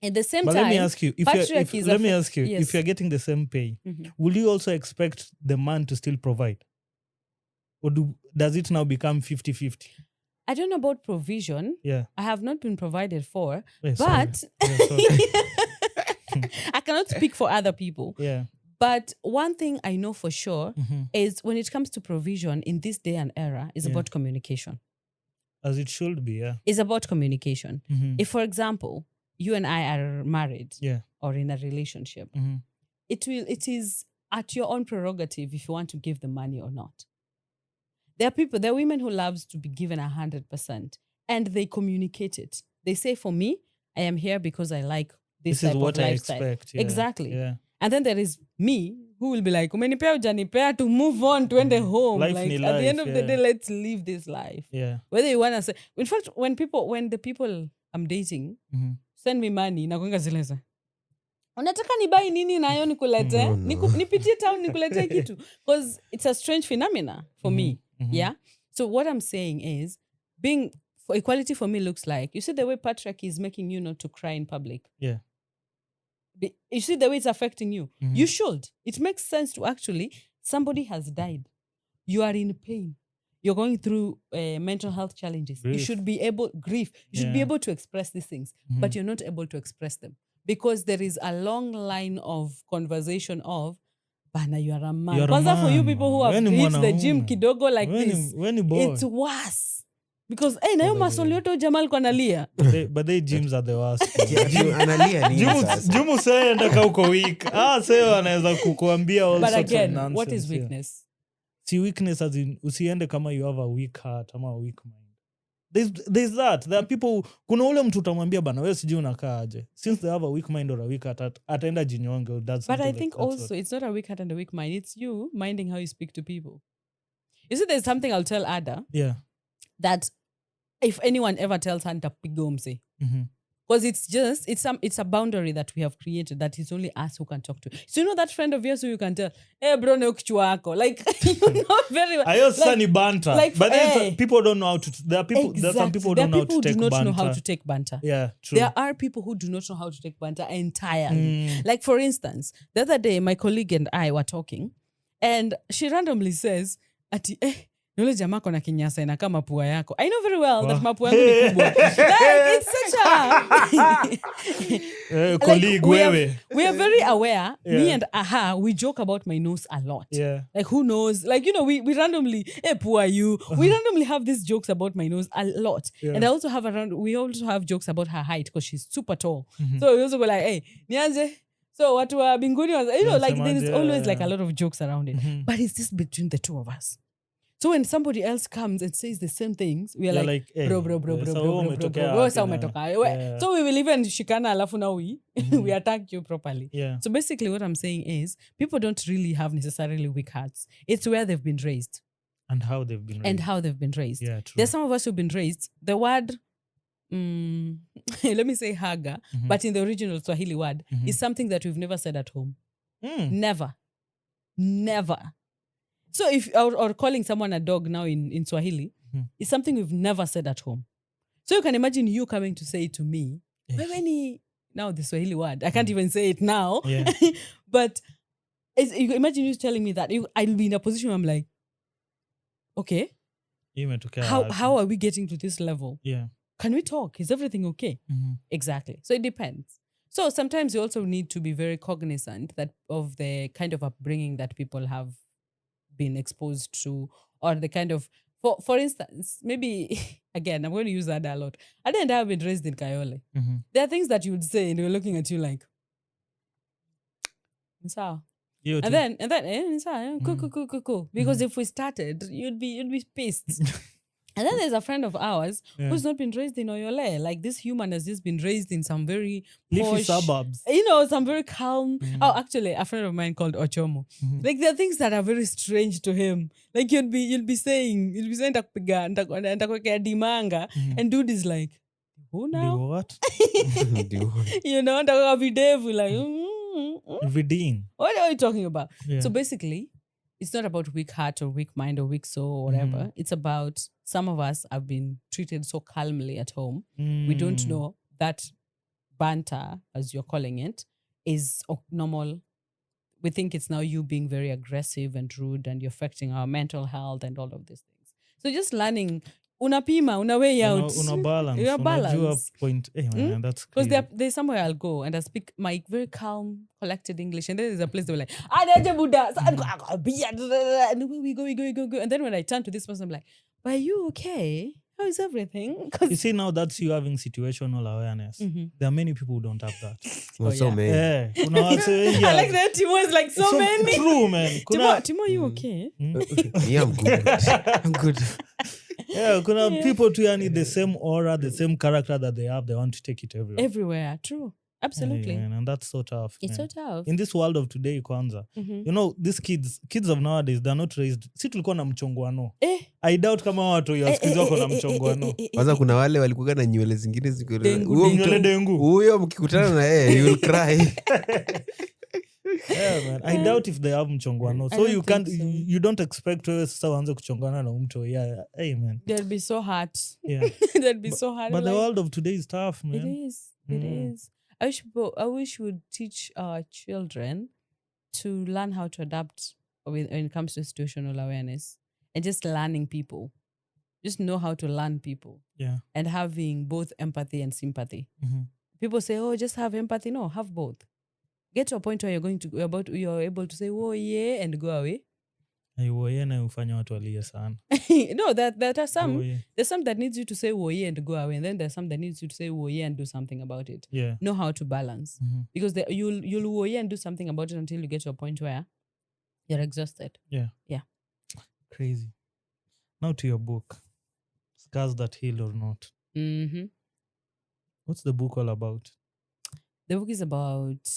At the same time,
let me ask you, if you're getting the same pay, will you also expect the man to still provide? Or does it now become 50-50?
I don't know about provision.
Yeah.
I have not been provided for,
Yeah, sorry.
but
Yeah, sorry.
I cannot speak for other people.
Yeah.
But one thing I know for sure
Mhm.
is when it comes to provision in this day and era is
Yeah.
about communication.
As it should be, yeah.
It's about communication.
Mhm.
If, for example, you and I are married
Yeah.
or in a relationship,
Mhm.
it is at your own prerogative if you want to give the money or not. There are women who loves to be given 100% and they communicate it. They say, for me, I am here because I like this
This
type
is what
of
I
lifestyle.
expect. Yeah.
Exactly.
Yeah.
And then there is me who will be like, umenipea ujanipea, to move on, to end the home.
Life
Like
ni
at the end
life,
of the
yeah.
day, let's live this life.
Yeah.
Whether you want to say, in fact, when the people I'm dating
Mhm.
send me money, nakuanga zileza. Unataka nibai nini nayo nikulete?
No, no.
Nipitie town nikulete kitu. Because it's a strange phenomena for me.
Mhm.
Yeah. So what I'm saying is, for equality for me looks like, you see the way patriarchy is making you not to cry in public.
Yeah.
You see the way it's affecting you.
Mhm.
You should. It makes sense to actually, somebody has died. You are in pain. You're going through mental health challenges. You
Grief.
should be able, grief. You should be
Yeah.
able to express these things,
Mhm.
but you're not able to express them because there is a long line of conversation of, bana, you are a man.
You're a
Kwanza for you
man,
people who
man.
have
We ni
hit the gym
mwanaume.
kidogo like
We ni-
this,
we ni boy.
it's worse. Because, na hiyo
by the
masoli
way.
yote Jamal kwa nalia.
But they gyms are the worst.
Analia nini sasa?
Jimu saenda ka uko weak. Sayo anaweza kukuambia all
But
sorts of
again,
nonsense.
what is
yeah.
weakness?
Si weakness as in usiende kama you have a weak heart ama a weak mind. There's that. There are people, kuna ule mtu utamwambia bana wewe sijui unakaa aje. Since they have a weak mind or a weak heart, ataenda jinyonge or does
But
something
I
like
think
that
also
sort.
it's not a weak heart and a weak mind. It's you minding how you speak to people. You see, there's something I'll tell Ada
Yeah.
that if anyone ever tells her nitapiga umse,
Mhm.
because it's a boundary that we have created that it's only us who can talk to. So you know that friend of yours who you can tell, hey bro, ne kichwa yako. Like you know very well.
Ayo sasa ni banter.
like,
But then
eh.
people don't know how to there are people there are some people who
There
don't
are
know how
people
to
who
take
do not
banter.
know how to take banter.
Yeah, true.
There are people who do not know how to take banter entirely.
Mm.
Like, for instance, the other day, my colleague and I were talking, and she randomly says, ati, yule jamaa kona kinyasa inakaa mapua yako. I know very well that mapua yangu ni kubwa. Like, it's such a...
Colleague, wewe.
we are very aware, me
Yeah.
and Aha, we joke about my nose a lot.
Yeah.
Like, who knows? Like, you know, we randomly, hey, poor you. We randomly have these jokes about my nose a lot.
Yeah.
And we also have jokes about her height because she's super tall.
Mhm.
So we also go like, hey, nianze. So watu wa binguni was, you know, like there is
Yeah.
always like a lot of jokes around it.
Mhm.
But it's just between the two of us. So when somebody else comes and says the same things, we are
You're
like,
like,
bro,
eh,
bro, bro,
eh,
bro,
sa
bro,
wewe
bro, bro,
umetokea
bro,
wapi
sa
na-
umetoka.
Yeah.
So we will even shikana alafu now we attack you properly.
Yeah.
So basically what I'm saying is people don't really have necessarily weak hearts. It's where they've been raised
And how they've been
and
raised.
how they've been raised.
Yeah, true.
There's some of us who've been raised. The word, let me say haga,
Mhm.
but in the original Swahili word,
Mhm.
is something that we've never said at home.
Mm.
Never. Never. So if or calling someone a dog now in Swahili
Mhm.
is something we've never said at home. So you can imagine you coming to say it to me,
Yes.
wewe ni, now the Swahili word, I can't even say it now.
Yeah.
But you can imagine you telling me that. I'll be in a position where I'm like, okay,
Hii imetokea
how
wapi?
are we getting to this level?
Yeah.
Can we talk? Is everything okay?
Mhm.
Exactly. So it depends. So sometimes you also need to be very cognizant that of the kind of upbringing that people have been exposed to, or the kind of, for instance, maybe, again, I'm going to use that a lot. I didn't have been raised in Kayole.
Mhm.
There are things that you would say and they're looking at you like, "Sawa."
Hiyo tu.
And then, sawa, cool. Because if we started, you'd be pissed. And then there's a friend of ours
Yeah.
who's not been raised in Oyole. Like, this human has just been raised in some very
Leafy
posh,
suburbs.
you know, some very calm.
Mhm.
Oh, actually, a friend of mine called Ochomo.
Mhm.
Like, there are things that are very strange to him. Like, you'll be saying nitakupiga, nitakuwekea dimanga,
Mhm.
and dude is like, who
Do
now?
what?
You know, nitakuweka videvu, like,
Vidin.
what are you talking about?
Yeah.
So basically, it's not about weak heart or weak mind or weak soul or whatever.
Mhm.
It's about some of us have been treated so calmly at home. We don't
Mm.
know that banter, as you're calling it, is normal. We think it's now you being very aggressive and rude and you're affecting our mental health and all of these things. So just learning, unapima, una weigh out.
Una balance.
Una
Unajua
balance.
point. Man, that's
Because
crazy.
there's somewhere I'll go and I speak my very calm, collected English, and then there's a place they're like, and we go. And then when I turn to this person, I'm like, but are you okay? How is everything?
You see, now that's you having situational awareness. There are many people who don't have that.
So many.
Kuna wase wengi
I like that Timo is like so many.
True, man.
Timo, are you okay?
Yeah, I'm good. I'm good.
Yeah, kuna people too yani the same aura, the same character that they have, they want to take it everywhere.
Everywhere, true. Absolutely.
Man, and that's so tough.
It's
man.
so tough.
In this world of today kwanza, you know, these kids of nowadays, they're not raised. Si tulikuwa na mchongwano. I doubt kama watu ya siku hizi wako na mchongwano.
Kwanza kuna wale walikuwa na nywele zingine ziko
Nywele dengu.
huyo mkikutana na yeye you will cry.
Yeah, man. I doubt if they have mchongwano. So you can't you don't expect wewe sasa uanze kuchongana na mtu. Yeah, hey man.
They'll be so hard.
Yeah.
They'll be so hard.
But the world of today is tough, man.
It is. It is. I wish we would teach our children to learn how to adapt when it comes to situational awareness and just learning people. Just know how to learn people.
Yeah.
And having both empathy and sympathy. People say, oh, just have empathy. No, have both. Get to a point where you're able to say, oh yeah, and go away.
Woye na ufanya watu walie sana.
No, there are some.
Woye.
There's some that needs you to say woye and go away, and then there's some that needs you to say woye and do something about it.
Yeah.
Know how to balance, because you'll woye and do something about it until you get to a point where you're exhausted.
Yeah.
Yeah.
Crazy. Now to your book, Scars That Heal or Not. What's the book all about?
The book is about.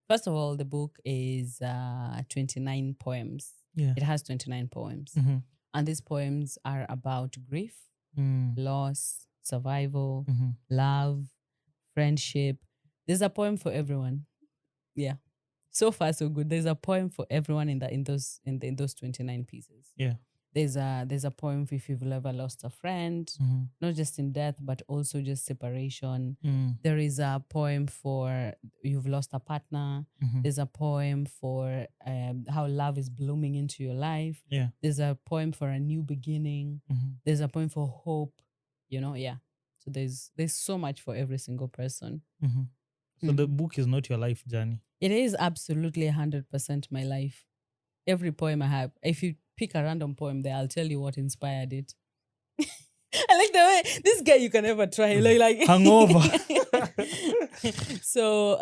First of all, the book is 29 poems.
Yeah.
It has 29 poems. And these poems are about grief, loss, survival, love, friendship. There's a poem for everyone. Yeah. So far, so good. There's a poem for everyone in those 29 pieces.
Yeah.
There's a poem for if you've ever lost a friend, not just in death, but also just separation. There is a poem for you've lost a partner. There's a poem for how love is blooming into your life.
Yeah.
There's a poem for a new beginning. There's a poem for hope. You know, yeah. So there's so much for every single person.
So the book is not your life journey.
It is absolutely 100% my life. Every poem I have, if you pick a random poem there, I'll tell you what inspired it. I like the way this guy you can never try. Like
Hangover.
So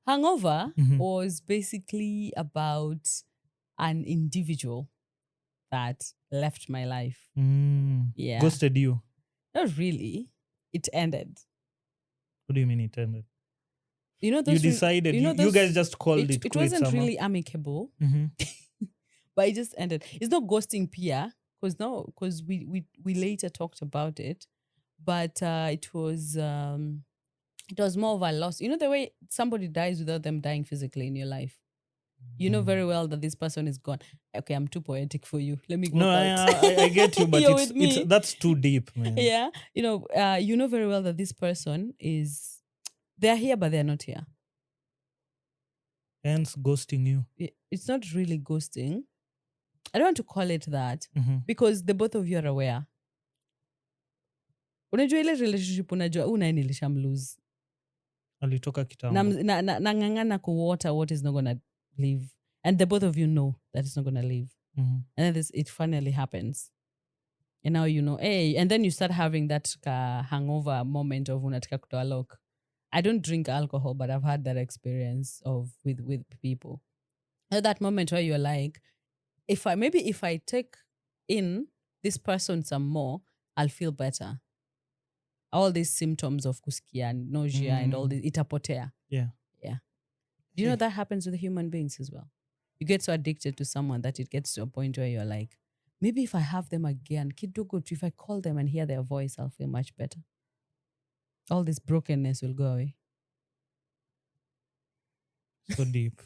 Hangover was basically about an individual that left my life. Yeah.
Ghosted you.
Not really. It ended.
What do you mean it ended?
You know,
You decided. You guys just called it.
It wasn't really amicable, but it just ended. It's not ghosting Pia, because we later talked about it, but it was more of a loss. You know the way somebody dies without them dying physically in your life. You know very well that this person is gone. Okay, I'm too poetic for you. Let me go.
No, I get you, but it's that's too deep, man.
Yeah, you know very well that this person is. They're here, but they're not here.
Hence, ghosting you.
It's not really ghosting. I don't want to call it that because the both of you are aware. Unajua ile relationship unajua una nilishamlose.
Alitoka kitambo.
Nangangana kuwater what is not going to live. And the both of you know that it's not going to live. And then it finally happens. And now you know, hey, and then you start having that hangover moment of unataka kutoa lock. I don't drink alcohol, but I've had that experience with people. At that moment where you're like, if I take in this person some more, I'll feel better. All these symptoms of kusikia and nausea and all this, itapotea.
Yeah.
Yeah. Do you know that happens with human beings as well? You get so addicted to someone that it gets to a point where you're like, maybe if I have them again, kidogo, if I call them and hear their voice, I'll feel much better. All this brokenness will go away.
So deep.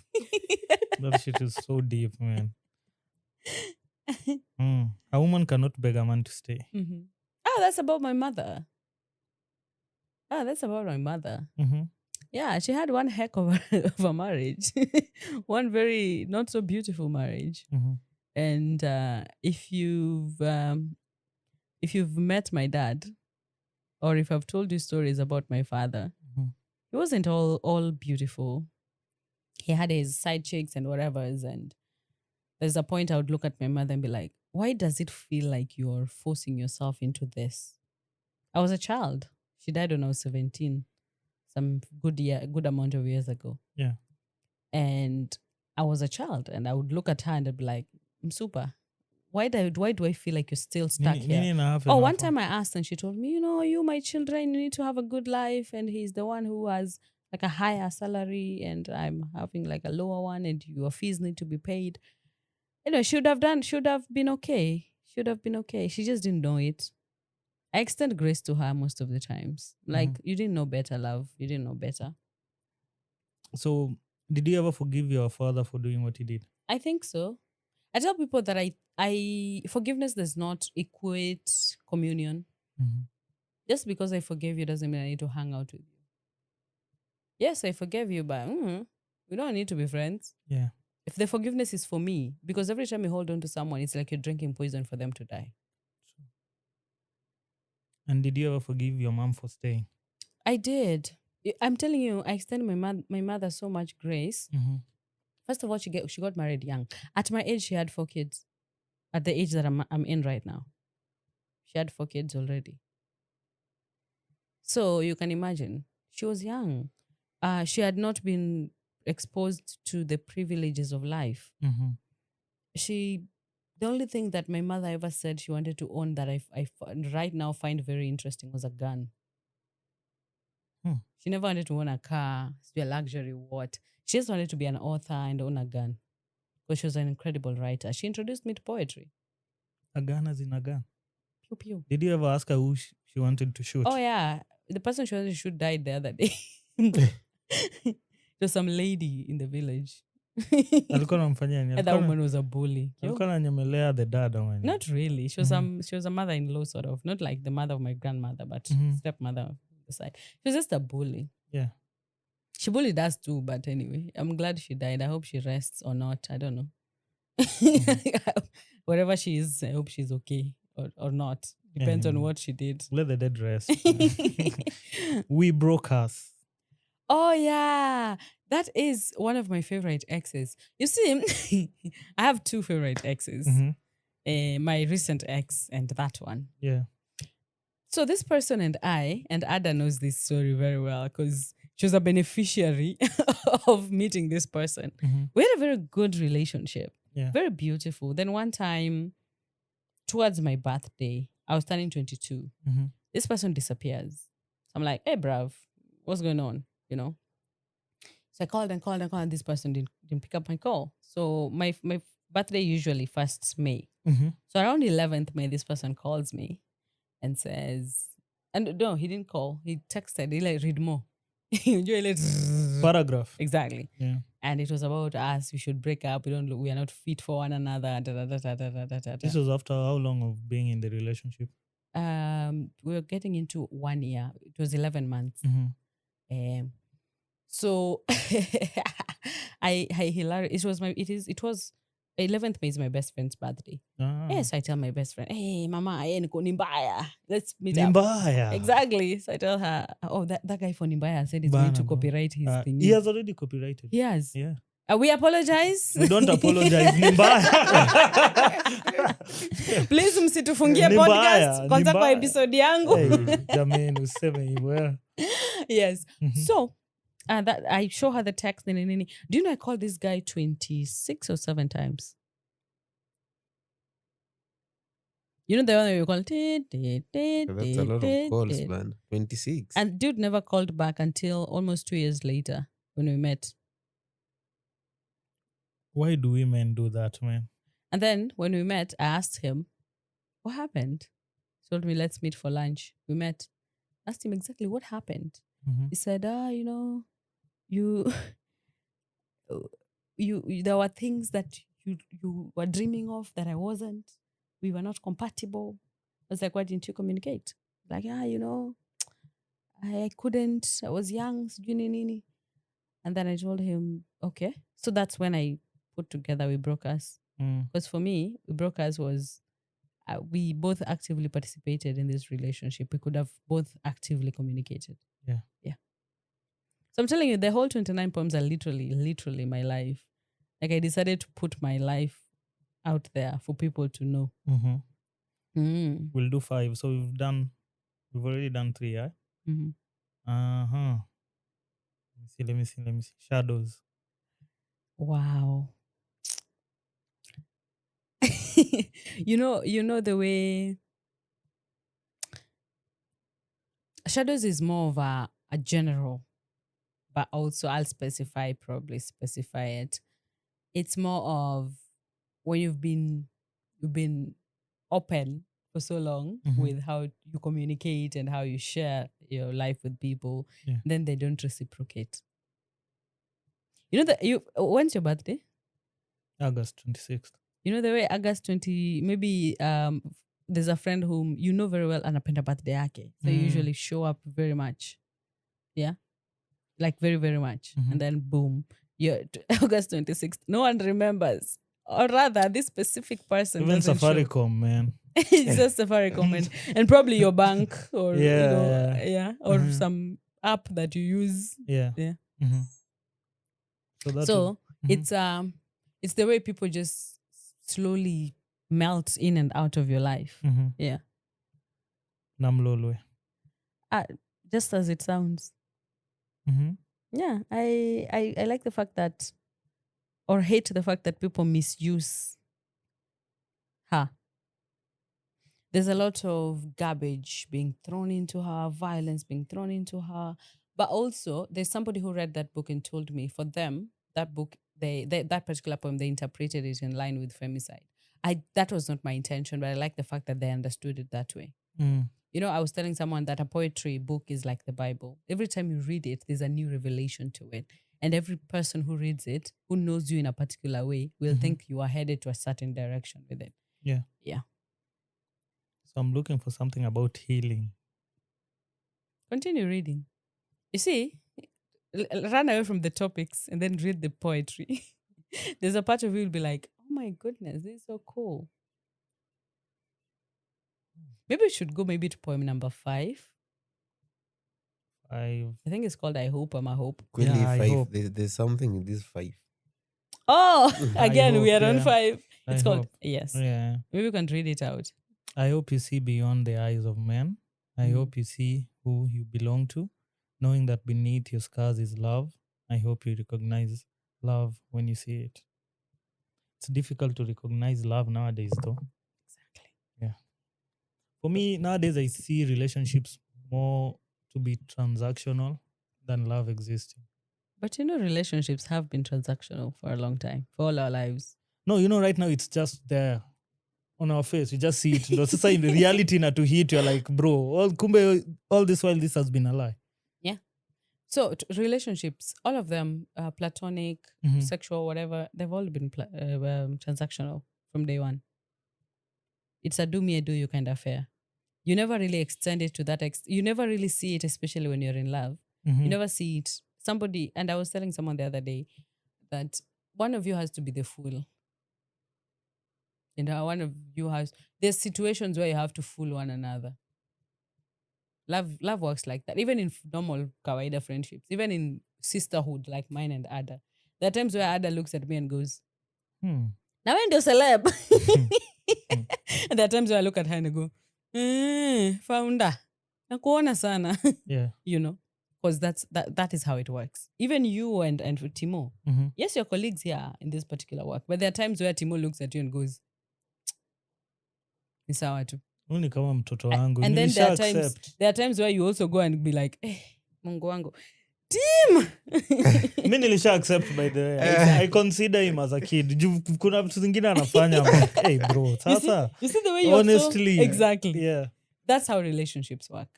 That shit is so deep, man. A woman cannot beg a man to stay.
Oh, that's about my mother. Yeah, she had one heck of a marriage. One very not so beautiful marriage. And if you've if you've met my dad, or if I've told you stories about my father, he wasn't all beautiful. He had his side chicks and whatever's, and there's a point I would look at my mother and be like, why does it feel like you're forcing yourself into this? I was a child. She died when I was 17, some good amount of years ago.
Yeah.
And I was a child, and I would look at her and I'd be like, I'm super. Why do I feel like you're still stuck here? One time I asked and she told me, you, my children, you need to have a good life. And he's the one who has like a higher salary and I'm having like a lower one and your fees need to be paid. Should have been okay. She just didn't know it. I extend grace to her most of the times. Like, you didn't know better, love. You didn't know better.
So, did you ever forgive your father for doing what he did?
I think so. I tell people that I forgiveness does not equate communion. Just because I forgave you doesn't mean I need to hang out with you. Yes, I forgave you, but we don't need to be friends.
Yeah.
If the forgiveness is for me, because every time you hold on to someone, it's like you're drinking poison for them to die.
And did you ever forgive your mom for staying?
I did. I'm telling you, I extend my mother so much grace. First of all, she got married young. At my age, she had 4 kids. At the age that I'm in right now, she had 4 kids already. So you can imagine, she was young. She had not been exposed to the privileges of life. The only thing that my mother ever said she wanted to own that I right now find very interesting was a gun. She never wanted to own a car, be a luxury what. She just wanted to be an author and own a gun because she was an incredible writer. She introduced me to poetry.
A gun as in a gun?
Pew, pew.
Did you ever ask her who she wanted to shoot?
Oh, yeah. The person she wanted to shoot died the other day. It was some lady in the village.
Alikuwa anamfanyia nini?
And that woman was a bully.
Alikuwa ananyemelea the dad ama nini?
Not really. She was a mother-in-law sort of. Not like the mother of my grandmother, but stepmother on the side. She was just a bully.
Yeah.
She bullied us too, but anyway, I'm glad she died. I hope she rests or not. I don't know. Wherever she is, I hope she's okay or not. Depends on what she did.
Let the dead rest. We broke us.
Oh, yeah. That is one of my favorite exes. You see, I have 2 favorite exes. My recent ex and that one.
Yeah.
So this person and Ada knows this story very well because she was a beneficiary of meeting this person. We had a very good relationship.
Yeah.
Very beautiful. Then one time, towards my birthday, I was turning 22. This person disappears. I'm like, hey, bruv, what's going on? So I called and this person didn't pick up my call. So my birthday usually 1st May. So around 11th May, this person calls me and says, and no, he didn't call. He texted. He read more.
Paragraph.
Exactly.
Yeah.
And it was about us. We should break up. We are not fit for one another.
This was after how long of being in the relationship?
We were getting into 1 year. It was 11 months. So hilarious. It was 11th May is my best friend's birthday. Yes, I tell my best friend, hey, mama, niko Nimbaya. Let's meet up.
Nimbaya.
Exactly. So I tell her, that guy for Nimbaya said he's going to copyright his thing.
He has already copyrighted.
He has.
Yeah.
We apologize.
We don't apologize. Nimbaya.
Please msitufungie podcast kwanza kwa episode yangu.
Jamani useme hivyo.
Yes. So that I show her the text. Do you know I called this guy 26 or 7 times? You know the one you call.
That's a lot of calls, man. 26.
And dude never called back until almost 2 years later when we met.
Why do women do that, man?
And then when we met, I asked him, what happened? He told me, let's meet for lunch. We met. Asked him exactly what happened. He said, you there were things that you were dreaming of that I wasn't. We were not compatible. I was like, why didn't you communicate? Like, I couldn't. I was young. And then I told him, okay. So that's when I put together We Broke Us. Because for me, We Broke Us was we both actively participated in this relationship. We could have both actively communicated.
Yeah.
So I'm telling you, the whole 29 poems are literally my life. Like I decided to put my life out there for people to know.
Mm-hmm. We'll do 5. So we've already done 3, yeah?
Mm-hmm.
Let me see. Shadows.
Wow. you know the way shadows is more of a general, but also I'll probably specify it. It's more of when you've been open for so long with how you communicate and how you share your life with people, then they don't reciprocate. You know that when's your birthday?
August 26th.
You know the way August 20, maybe there's a friend whom you know very well anapenda birthday yake. So you usually show up very much. Yeah? Like very, very much. And then boom, you're August 26th. No one remembers. Or rather, this specific person
even
doesn't
Safaricom,
show.
Man.
It's just Safaricom and probably your bank or or some app that you use.
Yeah.
So it's the way people just slowly melt in and out of your life. Yeah.
Namlolwe.
Just as it sounds. Yeah, I like the fact that, or hate the fact that people misuse her. There's a lot of garbage being thrown into her, violence being thrown into her. But also, there's somebody who read that book and told me, for them, that book, that particular poem, they interpreted it in line with femicide. That was not my intention, but I like the fact that they understood it that way. You know, I was telling someone that a poetry book is like the Bible. Every time you read it, there's a new revelation to it. And every person who reads it, who knows you in a particular way, will think you are headed to a certain direction with it.
Yeah.
Yeah.
So I'm looking for something about healing.
Continue reading. You see, run away from the topics and then read the poetry. There's a part of you will be like, oh my goodness, this is so cool. Maybe we should go to poem number 5.
5.
I think it's called I Hope, I'm a Hope.
I
5.
hope. There's something in this 5.
Oh, again, we
hope,
are on 5. It's called,
hope.
Yes.
Yeah.
Maybe we can read it out.
I hope you see beyond the eyes of men. I hope you see who you belong to, knowing that beneath your scars is love. I hope you recognize love when you see it. It's difficult to recognize love nowadays, though.
Exactly.
Yeah. For me, nowadays, I see relationships more to be transactional than love existing.
But relationships have been transactional for a long time, for all our lives.
No, right now it's just there on our face. We just see it. So in reality, na to hit, you're like, bro, all this while this has been a lie.
Yeah. So relationships, all of them, platonic, sexual, whatever, they've all been transactional from day one. It's a do me, I do you kind of affair. You never really extend it to that you never really see it, especially when you're in love. You never see it. Somebody, and I was telling someone the other day that one of you has to be the fool. One of you there's situations where you have to fool one another. Love works like that. Even in normal kawaida friendships, even in sisterhood like mine and Ada. There are times where Ada looks at me and goes, now when do celeb? And there are times where I look at her and I go, founder. Nakuona sana.
Yeah.
Because that is how it works. Even you and Timo. Yes, your colleagues here in this particular work, but there are times where Timo looks at you and goes, ni sawa tu.
Uni kama mtoto wangu.
And then there are times where you also go and be like, Mungu wangu, Tim!
Mi nilisha accept, by the way. I consider him as a kid. Kuna vitu zingine anafanya. Hey bro, sasa.
You see the way you
honestly,
exactly.
Yeah.
That's how relationships work.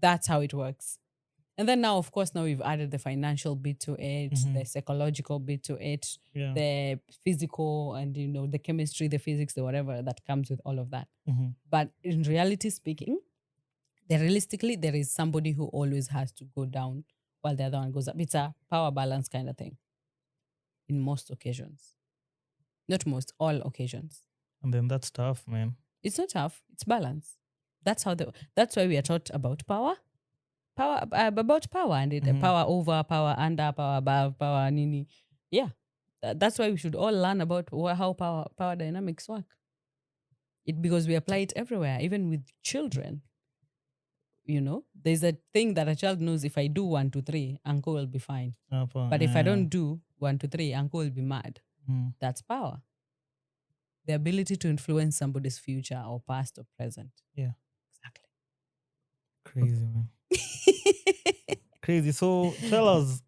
That's how it works. And then now, of course, we've added the financial bit to it, the psychological bit to it, the physical and, the chemistry, the physics, the whatever that comes with all of that. But in reality speaking, realistically, there is somebody who always has to go down while the other one goes up. It's a power balance kind of thing in most occasions. Not most, all occasions.
And then that's tough, man.
It's not tough. It's balance. That's why we are taught about power. About power and it power over, power under, power above, power nini. Yeah. That's why we should all learn about how power dynamics work. Because we apply it everywhere, even with children. There's a thing that a child knows: if I do 1, 2, 3, uncle will be fine. But if I don't do 1, 2, 3, uncle will be mad. That's power. The ability to influence somebody's future or past or present.
Yeah.
Exactly.
Crazy, man. Crazy. So tell us,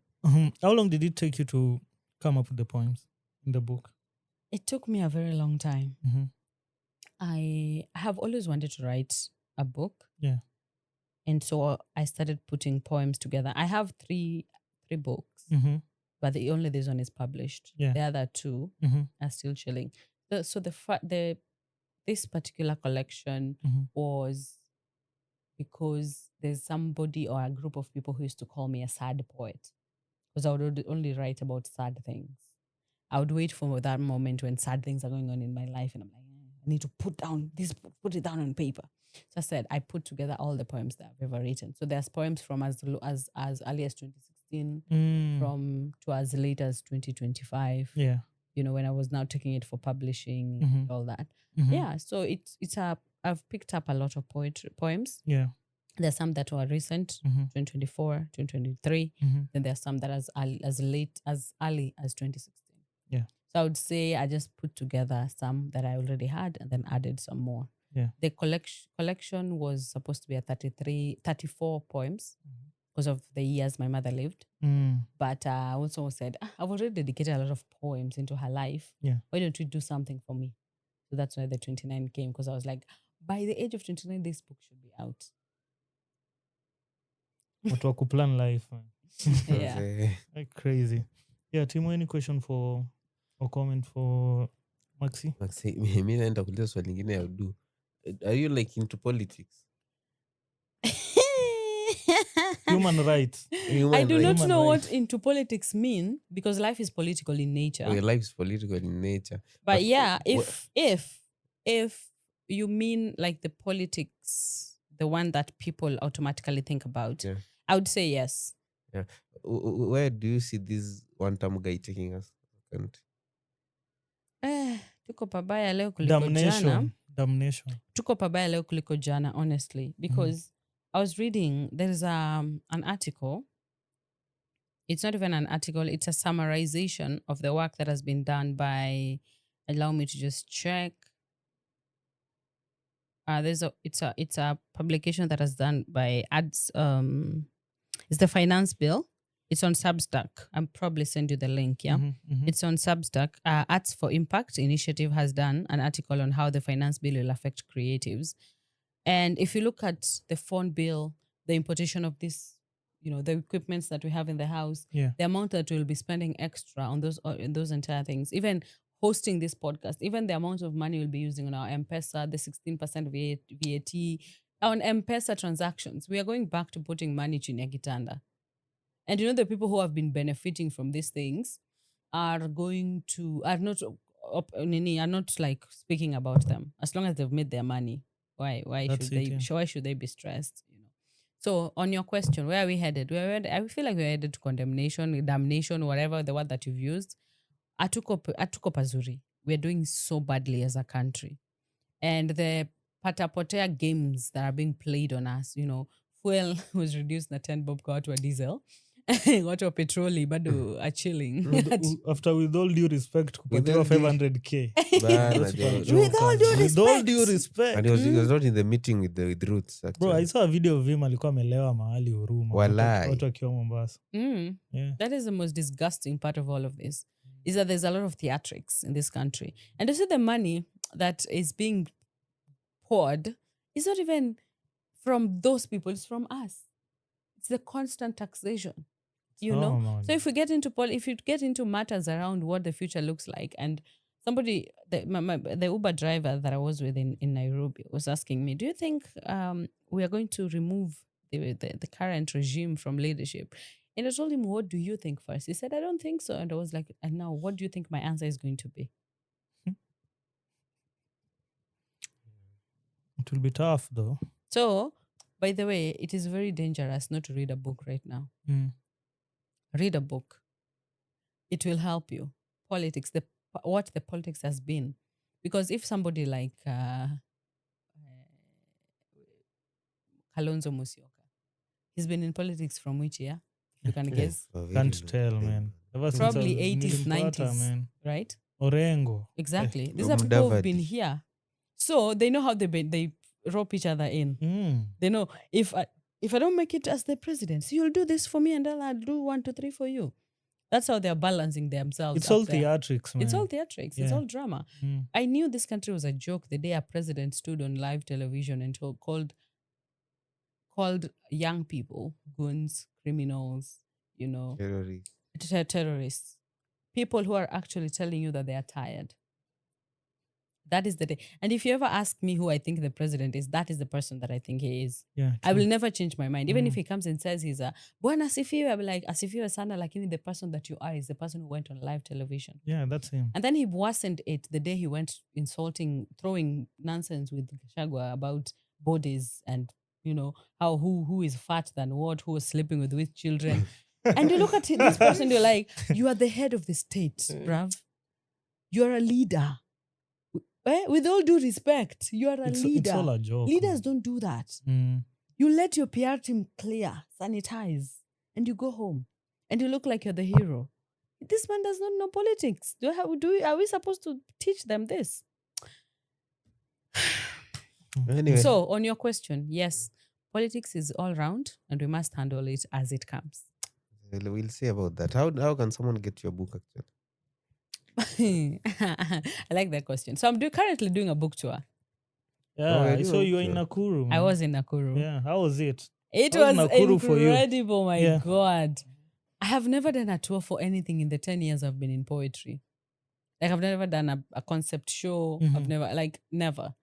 how long did it take you to come up with the poems in the book?
It took me a very long time.
Mm-hmm.
I have always wanted to write a book.
Yeah.
And so I started putting poems together. I have three books, but only this one is published.
Yeah.
The other two are still chilling. So this particular collection was because there's somebody or a group of people who used to call me a sad poet, because I would only write about sad things. I would wait for that moment when sad things are going on in my life, and I'm like, I need to put it down on paper. So I said, I put together all the poems that I've ever written. So there's poems from as early as 2016, from to as late as 2025.
Yeah.
When I was now taking it for publishing and all that. Yeah. So I've picked up a lot of poems.
Yeah.
There's some that were recent, 2024, 2023. Then there's some that as early as 2016.
Yeah.
So I would say I just put together some that I already had and then added some more.
Yeah.
The collection was supposed to be 34 poems because of the years my mother lived. But I also said, I've already dedicated a lot of poems into her life.
Yeah.
Why don't you do something for me? So that's why the 29 came, because I was like, by the age of 29, this book should be out.
Watu wa kuplan life, man.
Yeah.
Like crazy. Yeah, Timo, any question or comment for Maxie?
Maxie, mi naenda kuuliza swali lingine ya udu. Are you like into politics?
Human rights.
I do not
Human
know
rights.
what into politics mean, because life is political in nature.
Your life is political in nature.
But yeah, if you mean like the politics, the one that people automatically think about,
Yeah.
I would say yes.
Yeah. Where do you see this one-time guy taking us?
Tuko pabaya leo kuliko jana.
Damnation.
Tuko pabaya leo kuliko jana, honestly, because I was reading, there's an article. It's not even an article, it's a summarization of the work that has been done by, allow me to just check. It's a publication that has done by ads. It's the finance bill. It's on Substack. I'll probably send you the link. Yeah, it's on Substack. Arts for Impact Initiative has done an article on how the finance bill will affect creatives. And if you look at the phone bill, the importation of this, the equipments that we have in the house, the amount that we'll be spending extra on those entire things, even hosting this podcast, even the amount of money we'll be using on our M-PESA, the 16% VAT, on M-PESA transactions, we are going back to putting money chini ya kitanda. And the people who have been benefiting from these things are not like speaking about them. As long as they've made their money, why should they be stressed? So on your question, where are we headed? I feel like we're headed to condemnation, damnation, whatever the word that you've used. Atuko pazuri. We're doing so badly as a country. And the patapotea games that are being played on us, fuel was reduced na 10 bob kwa watu wa diesel. Watu wa petroli bado are chilling.
After, with all due respect, kupatiwa 500k.
With all due respect.
And he was not in the meeting with Roots. Actually.
Bro, I saw a video of him alikuwa amelewa mahali Huruma. Watu wakiwa Mombasa. Yeah.
That is the most disgusting part of all of this, is that there's a lot of theatrics in this country. And to see the money that is being poured is not even from those people, it's from us. It's the constant taxation,
Man.
So if you get into matters around what the future looks like, and somebody, the Uber driver that I was with in Nairobi was asking me, do you think we are going to remove the current regime from leadership? And I told him, what do you think first? He said, I don't think so. And I was like, and now what do you think my answer is going to be?
It will be tough though.
So, by the way, it is very dangerous not to read a book right now. Read a book. It will help you. Politics, what the politics has been. Because if somebody like Kalonzo Musyoka, he's been in politics from which year? You can guess.
Can't tell, man. Ever since
Probably
I was
80s,
nilimpata,
90s,
man.
right?
Orengo.
Exactly. These are people who've been
Mudavadi.
here. So they know how they rope each other in. They know if I don't make it as the president, so you'll do this for me and I'll do 1, 2, 3 for you. That's how they're balancing themselves.
It's all
there.
theatrics, man.
It's all theatrics. It's
Yeah.
all drama. I knew this country was a joke the day a president stood on live television and called young people goons, criminals, terrorists, people who are actually telling you that they are tired. That is the day. And if you ever ask me who I think the president is, that is the person that I think he is.
Yeah,
I will
true.
never change my mind. Even if he comes and says he's a Bwana Asifiwe, I'll be like, Asifiwe sana, lakini the person that you are is the person who went on live television.
Yeah, that's him.
And then he worsened it the day he went throwing nonsense with Gachagua about bodies and, how who is fat than what, who is sleeping with which children. And you look at this person, you're like, you are the head of the state, bruv. You are a leader. With all due respect, you are a leader.
It's all a joke.
Leaders don't do that. You let your PR team clear, sanitize, and you go home. And you look like you're the hero. This man does not know politics. Are we supposed to teach them this?
Anyway,
So, on your question, yes, politics is all round, and we must handle it as it comes.
we'll see about that. How can someone get your book actually?
I like that question. So I'm currently doing a book tour.
Yeah, I
you
saw
were
you were in
sure.
Nakuru.
I
man.
was in Nakuru.
Yeah, how was it?
It
How was
was
Nakuru for you?
incredible, my
Yeah.
God. I have never done a tour for anything in the 10 years I've been in poetry. Like, I've never done a concept show. I've never.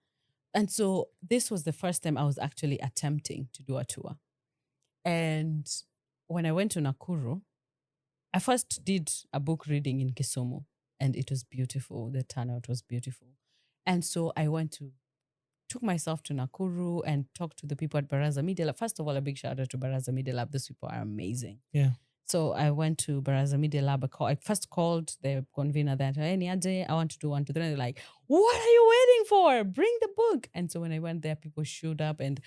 And so this was the first time I was actually attempting to do a tour. And when I went to Nakuru, I first did a book reading in Kisumu, and it was beautiful. The turnout was beautiful. And so I took myself to Nakuru and talked to the people at Baraza Media Lab. First of all, a big shout out to Baraza Media Lab. Those people are amazing.
Yeah.
So I went to Baraza Media Lab. I first called the convener there. Hey, Niaje, I want to do 1, 2, 3. And they're like, what are you waiting for? Bring the book. And so when I went there, people showed up and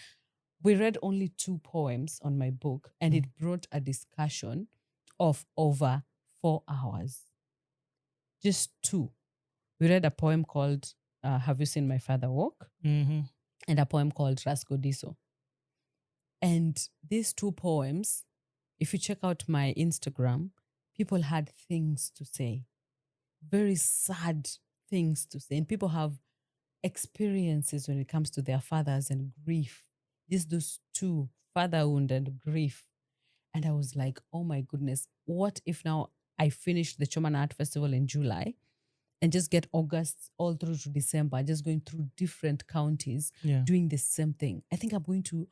we read only 2 poems on my book. And it brought a discussion of over 4 hours. Just 2. We read a poem called Have You Seen My Father Walk?
Mm-hmm.
And a poem called Rasgodiso. And these 2 poems, if you check out my Instagram, people had things to say. Very sad things to say. And people have experiences when it comes to their fathers and grief. Those 2, fatherhood and grief. And I was like, oh my goodness, what if now I finish the Choman Art Festival in July and just get August all through to December, just going through different counties, doing the same thing. I think I'm going to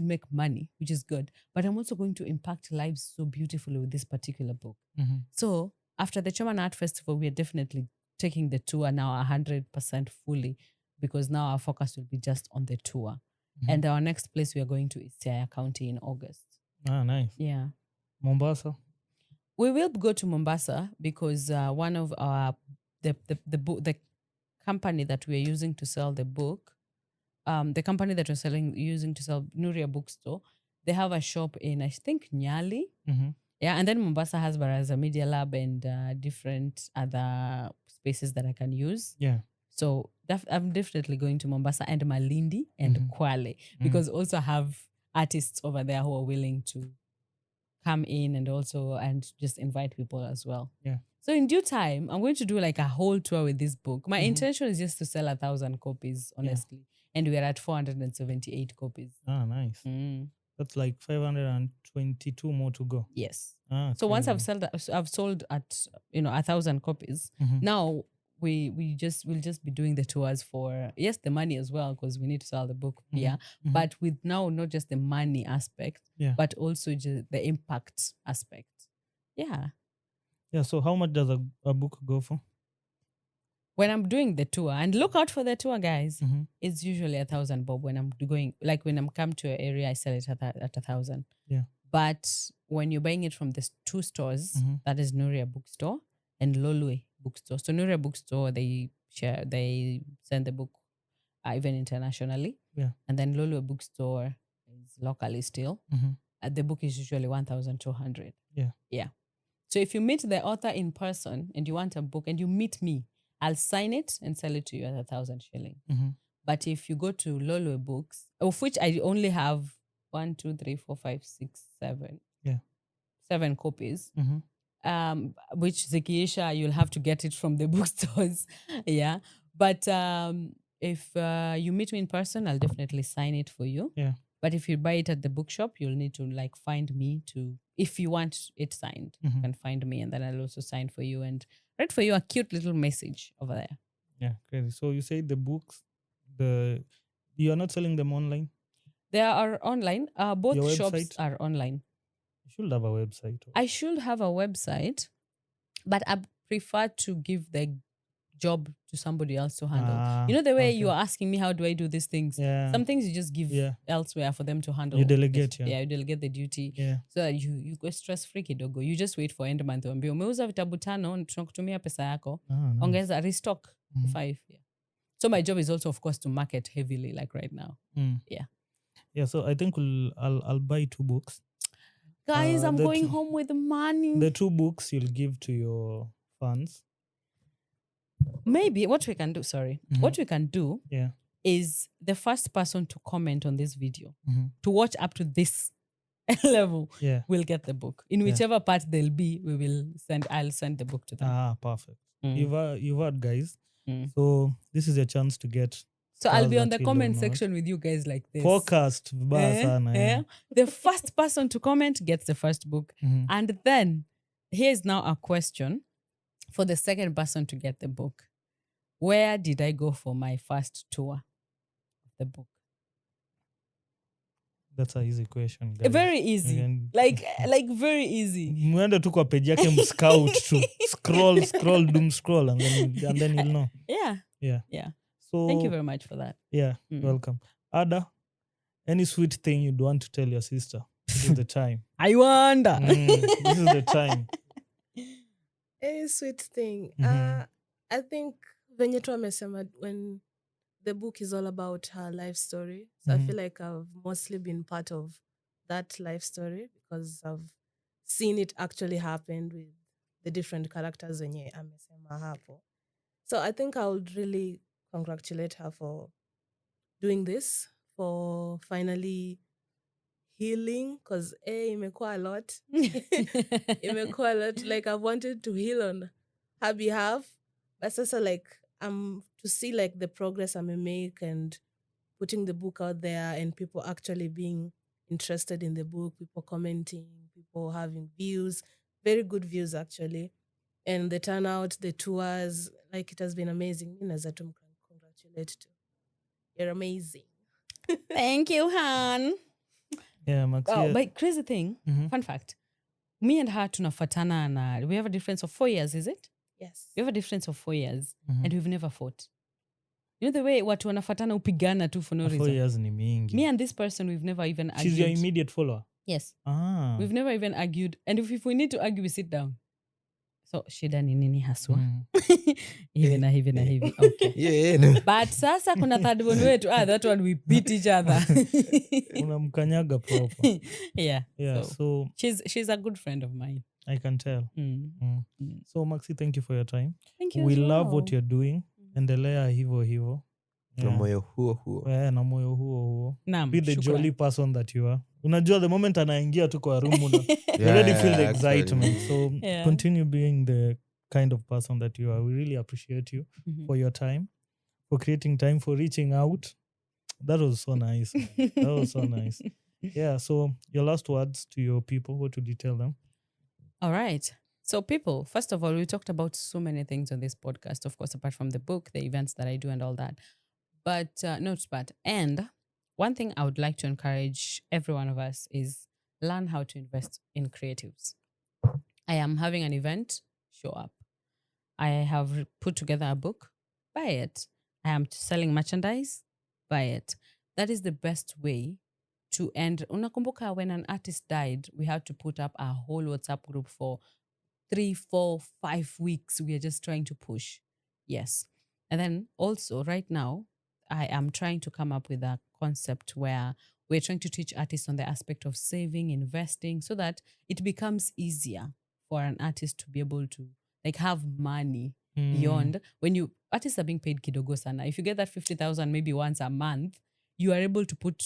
make money, which is good, but I'm also going to impact lives so beautifully with this particular book.
Mm-hmm.
So after the Choman Art Festival, we are definitely taking the tour now 100% fully, because now our focus will be just on the tour.
Mm-hmm.
And our next place we are going to is Siaya County in August.
Ah, nice.
Yeah.
Mombasa.
We will go to Mombasa because one of our the company that we are using to sell the book, the company that we're using to sell Nuria Bookstore, they have a shop in, I think, Nyali.
Mm-hmm.
Yeah, and then Mombasa has Baraza Media Lab and different other spaces that I can use.
Yeah.
So I'm definitely going to Mombasa and Malindi and Kwale, because also I have artists over there who are willing to come in and just invite people as well.
Yeah.
So in due time, I'm going to do like a whole tour with this book. My intention is just to sell 1,000 copies, honestly. Yeah. And we're at 478 copies.
Ah, nice. That's like 522 more to go.
Yes.
Ah,
so once
crazy.
I've sold at 1,000 copies. Now we'll just be doing the tours for the money as well, because we need to sell the book here. But with now not just the money aspect, but also just the impact aspect. Yeah.
Yeah. So how much does a book go for?
when I'm doing the tour, and look out for the tour, guys.
Mhm.
It's usually 1,000 bob when I'm going. Like when I'm come to an area, I sell it at 1,000.
Yeah.
But when you're buying it from the two stores,
Mhm.
that is Nuria Bookstore and Lolwe Bookstore. So Nuria Bookstore, they send the book even internationally.
Yeah.
And then Lolwe Bookstore is locally still.
Mhm.
The book is usually 1,200.
Yeah.
Yeah. So if you meet the author in person and you want a book and you meet me, I'll sign it and sell it to you at 1,000 shillings.
Mhm.
But if you go to Lolwe Books, of which I only have 1, 2, 3, 4, 5, 6, 7.
Yeah.
7 copies.
Mhm.
Which Zikiisha, you'll have to get it from the bookstores. Yeah. But if you meet me in person, I'll definitely sign it for you.
Yeah.
But if you buy it at the bookshop, you'll need to like find me to, if you want it signed, you
Mhm.
can find me, and then I'll also sign for you and write for you a cute little message over there.
Yeah, crazy. So you say the books, you are not selling them online?
They are online. Both
Your
shops
website?
are online.
You should have a website.
I should have a website, but I prefer to give the job to somebody else to handle. You know the way
okay.
you are asking me, how do I do these things?
Yeah.
Some things you just give
Yeah.
elsewhere for them to handle.
You delegate, yeah.
Yeah, you delegate the duty.
Yeah.
So that you go stress free kidogo. You just wait for end month. Umeuza vitabu 5, tunakutumia pesa yako.
Nice.
Ongeza restock
Mhm.
5. Yeah. So my job is also, of course, to market heavily, like right now. Yeah.
Yeah. So I think I'll buy 2 books.
Guys, I'm
the
going
two-
home with money.
The 2 books you'll give to your fans.
Maybe what we can do, what we can do
Yeah.
is the first person to comment on this video,
Mhm.
to watch up to this level,
Yeah.
will get the book. In whichever part they'll be, I'll send the book to them.
Perfect.
Mm.
You've heard, guys.
Mm.
So this is your chance to get.
So I'll be
stars
on the
that you
comment
don't know.
section with you guys like this.
Forecast. Vibaya sana, yeah.
The first person to comment gets the first book.
Mhm.
And then here's now a question for the second person to get the book. Where did I go for my first tour of the book?
That's an easy question, guys.
Very easy. Like very easy.
Mwende tu kwa page yake mscout tu. Scroll, doom scroll, and then you'll know.
Yeah.
So
Thank you very much for that.
Yeah,
Mm.
welcome. Ada, any sweet thing you'd want to tell your sister? This is the time.
I wonder.
This is the time.
A sweet thing.
Mhm.
I think venye tu amesema, when the book is all about her life story. So
Mhm.
I feel like I've mostly been part of that life story because I've seen it actually happen with the different characters venye amesema hapo. So I think I would really congratulate her for doing this, for finally healing, because imekuwa a lot. Imekuwa a lot. Like, I've wanted to heal on her behalf, but also like to see like the progress I may make and putting the book out there and people actually being interested in the book, people commenting, people having views, very good views actually. And the turnout, the tours, like it has been amazing. Naweza tu congratulate too. You're amazing.
Thank you, Han.
Yeah, Maxie.
Oh, but crazy thing,
Mhm.
fun fact. Me and her tunafatana na we have a difference of 4 years, is it?
Yes.
We have a difference of 4 years
Mhm.
and we've never fought. You know the way watu wanafatana upigana tu for no
4
reason.
years ni mingi.
Me and this person, we've never even argued.
She's your immediate follower?
Yes.
We've
We've never even argued. And if we need to argue, we sit down. So shida ni nini haswa? Hivi na hivi na hivi. Okay.
Yeah, no.
But sasa kuna third one wetu. That one we beat each other.
Unamkanyaga proper.
Yeah.
Yeah, so
She's a good friend of mine.
I can tell.
Mm.
So Maxie, thank you for your time.
Thank you.
We
as
love
well.
what you're doing. Endelea hivo hivo.
Na moyo huo.
Na moyo huo.
Naam,
Be the
shukran.
jolly person that you are. Unajua the moment anaingia tu kwa room you already feel the excitement. So
Yeah.
continue being the kind of person that you are. We really appreciate you for your time, for creating time, for reaching out. That was so nice. That was so nice. Yeah, so your last words to your people, what would you tell them?
All right. So people, first of all, we talked about so many things on this podcast, of course, apart from the book, the events that I do and all that. But not bad. And one thing I would like to encourage every one of us is learn how to invest in creatives. I am having an event, show up. I have put together a book. buy it. I am selling merchandise, buy it. That is the best way to end. Unakumbuka when an artist died, we had to put up a whole WhatsApp group for 3, 4, 5 weeks. We are just trying to push. Yes. And then also right now, I am trying to come up with a concept where we're trying to teach artists on the aspect of saving, investing, so that it becomes easier for an artist to be able to like have money beyond when artists are being paid kidogo sana. If you get that 50,000 maybe once a month, you are able to put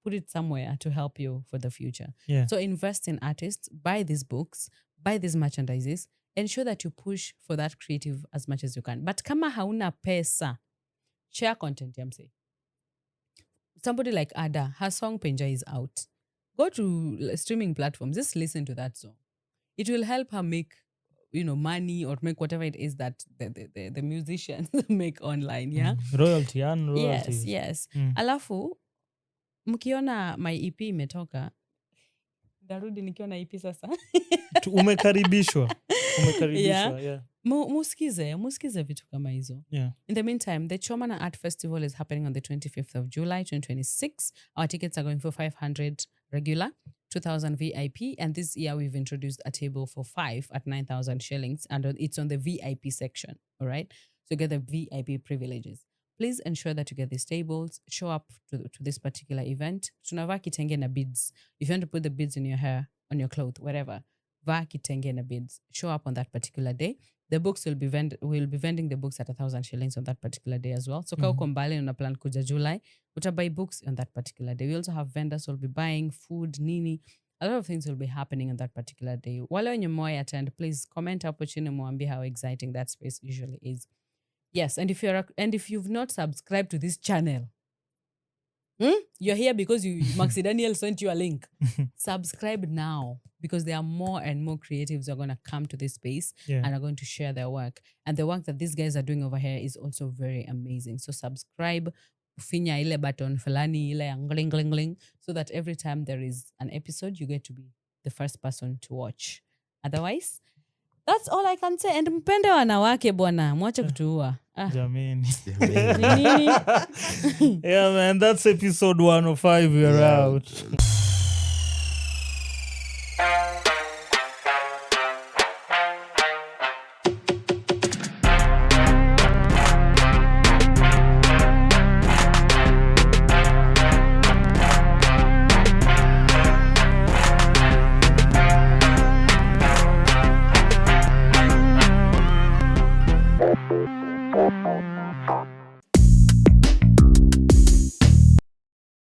it somewhere to help you for the future.
Yeah.
So invest in artists, buy these books, buy these merchandises, ensure that you push for that creative as much as you can. But kama hauna pesa, share content, yamse. Somebody like Ada, her song Penja is out. Go to streaming platforms, just listen to that song. It will help her make, money or make whatever it is that the musicians make online, yeah?
Royalty and royalties.
Yes. Alafu, mkiona my EP imetoka, darudi nikiona EP sasa.
Umekaribishwa. Yeah.
Musikize vitu kama hizo.
Yeah.
In the meantime, the Chomana Art Festival is happening on the 25th of July, 2026. Our tickets are going for 500 regular, 2,000 VIP, and this year we've introduced a table for 5 at 9,000 shillings, and it's on the VIP section, all right? So you get the VIP privileges. Please ensure that you get these tables, show up to this particular event. Tunavaa kitenge na beads. If you want to put the beads in your hair, on your clothes, whatever, vaa kitenge na beads. Show up on that particular day. The books we'll be vending the books at 1,000 shillings on that particular day as well. So kama uko mbali una plan kuja July, utabuy books on that particular day. We also have vendors who will be buying food, nini. A lot of things will be happening on that particular day. Wale wenye moi attend, please comment hapo chini muambie how exciting that space usually is. Yes, and if you've not subscribed to this channel, you're here because Maxie Daniel sent you a link. Subscribe now, because there are more and more creatives who are going to come to this space and are going to share their work. And the work that these guys are doing over here is also very amazing. So subscribe, finya ile button fulani ile ngling, so that every time there is an episode, you get to be the first person to watch. Otherwise, that's all I can say. And mpende wanawake bwana, mwache kutuua.
Jamini.
Nini?
Yeah, man, that's episode 105. We're out.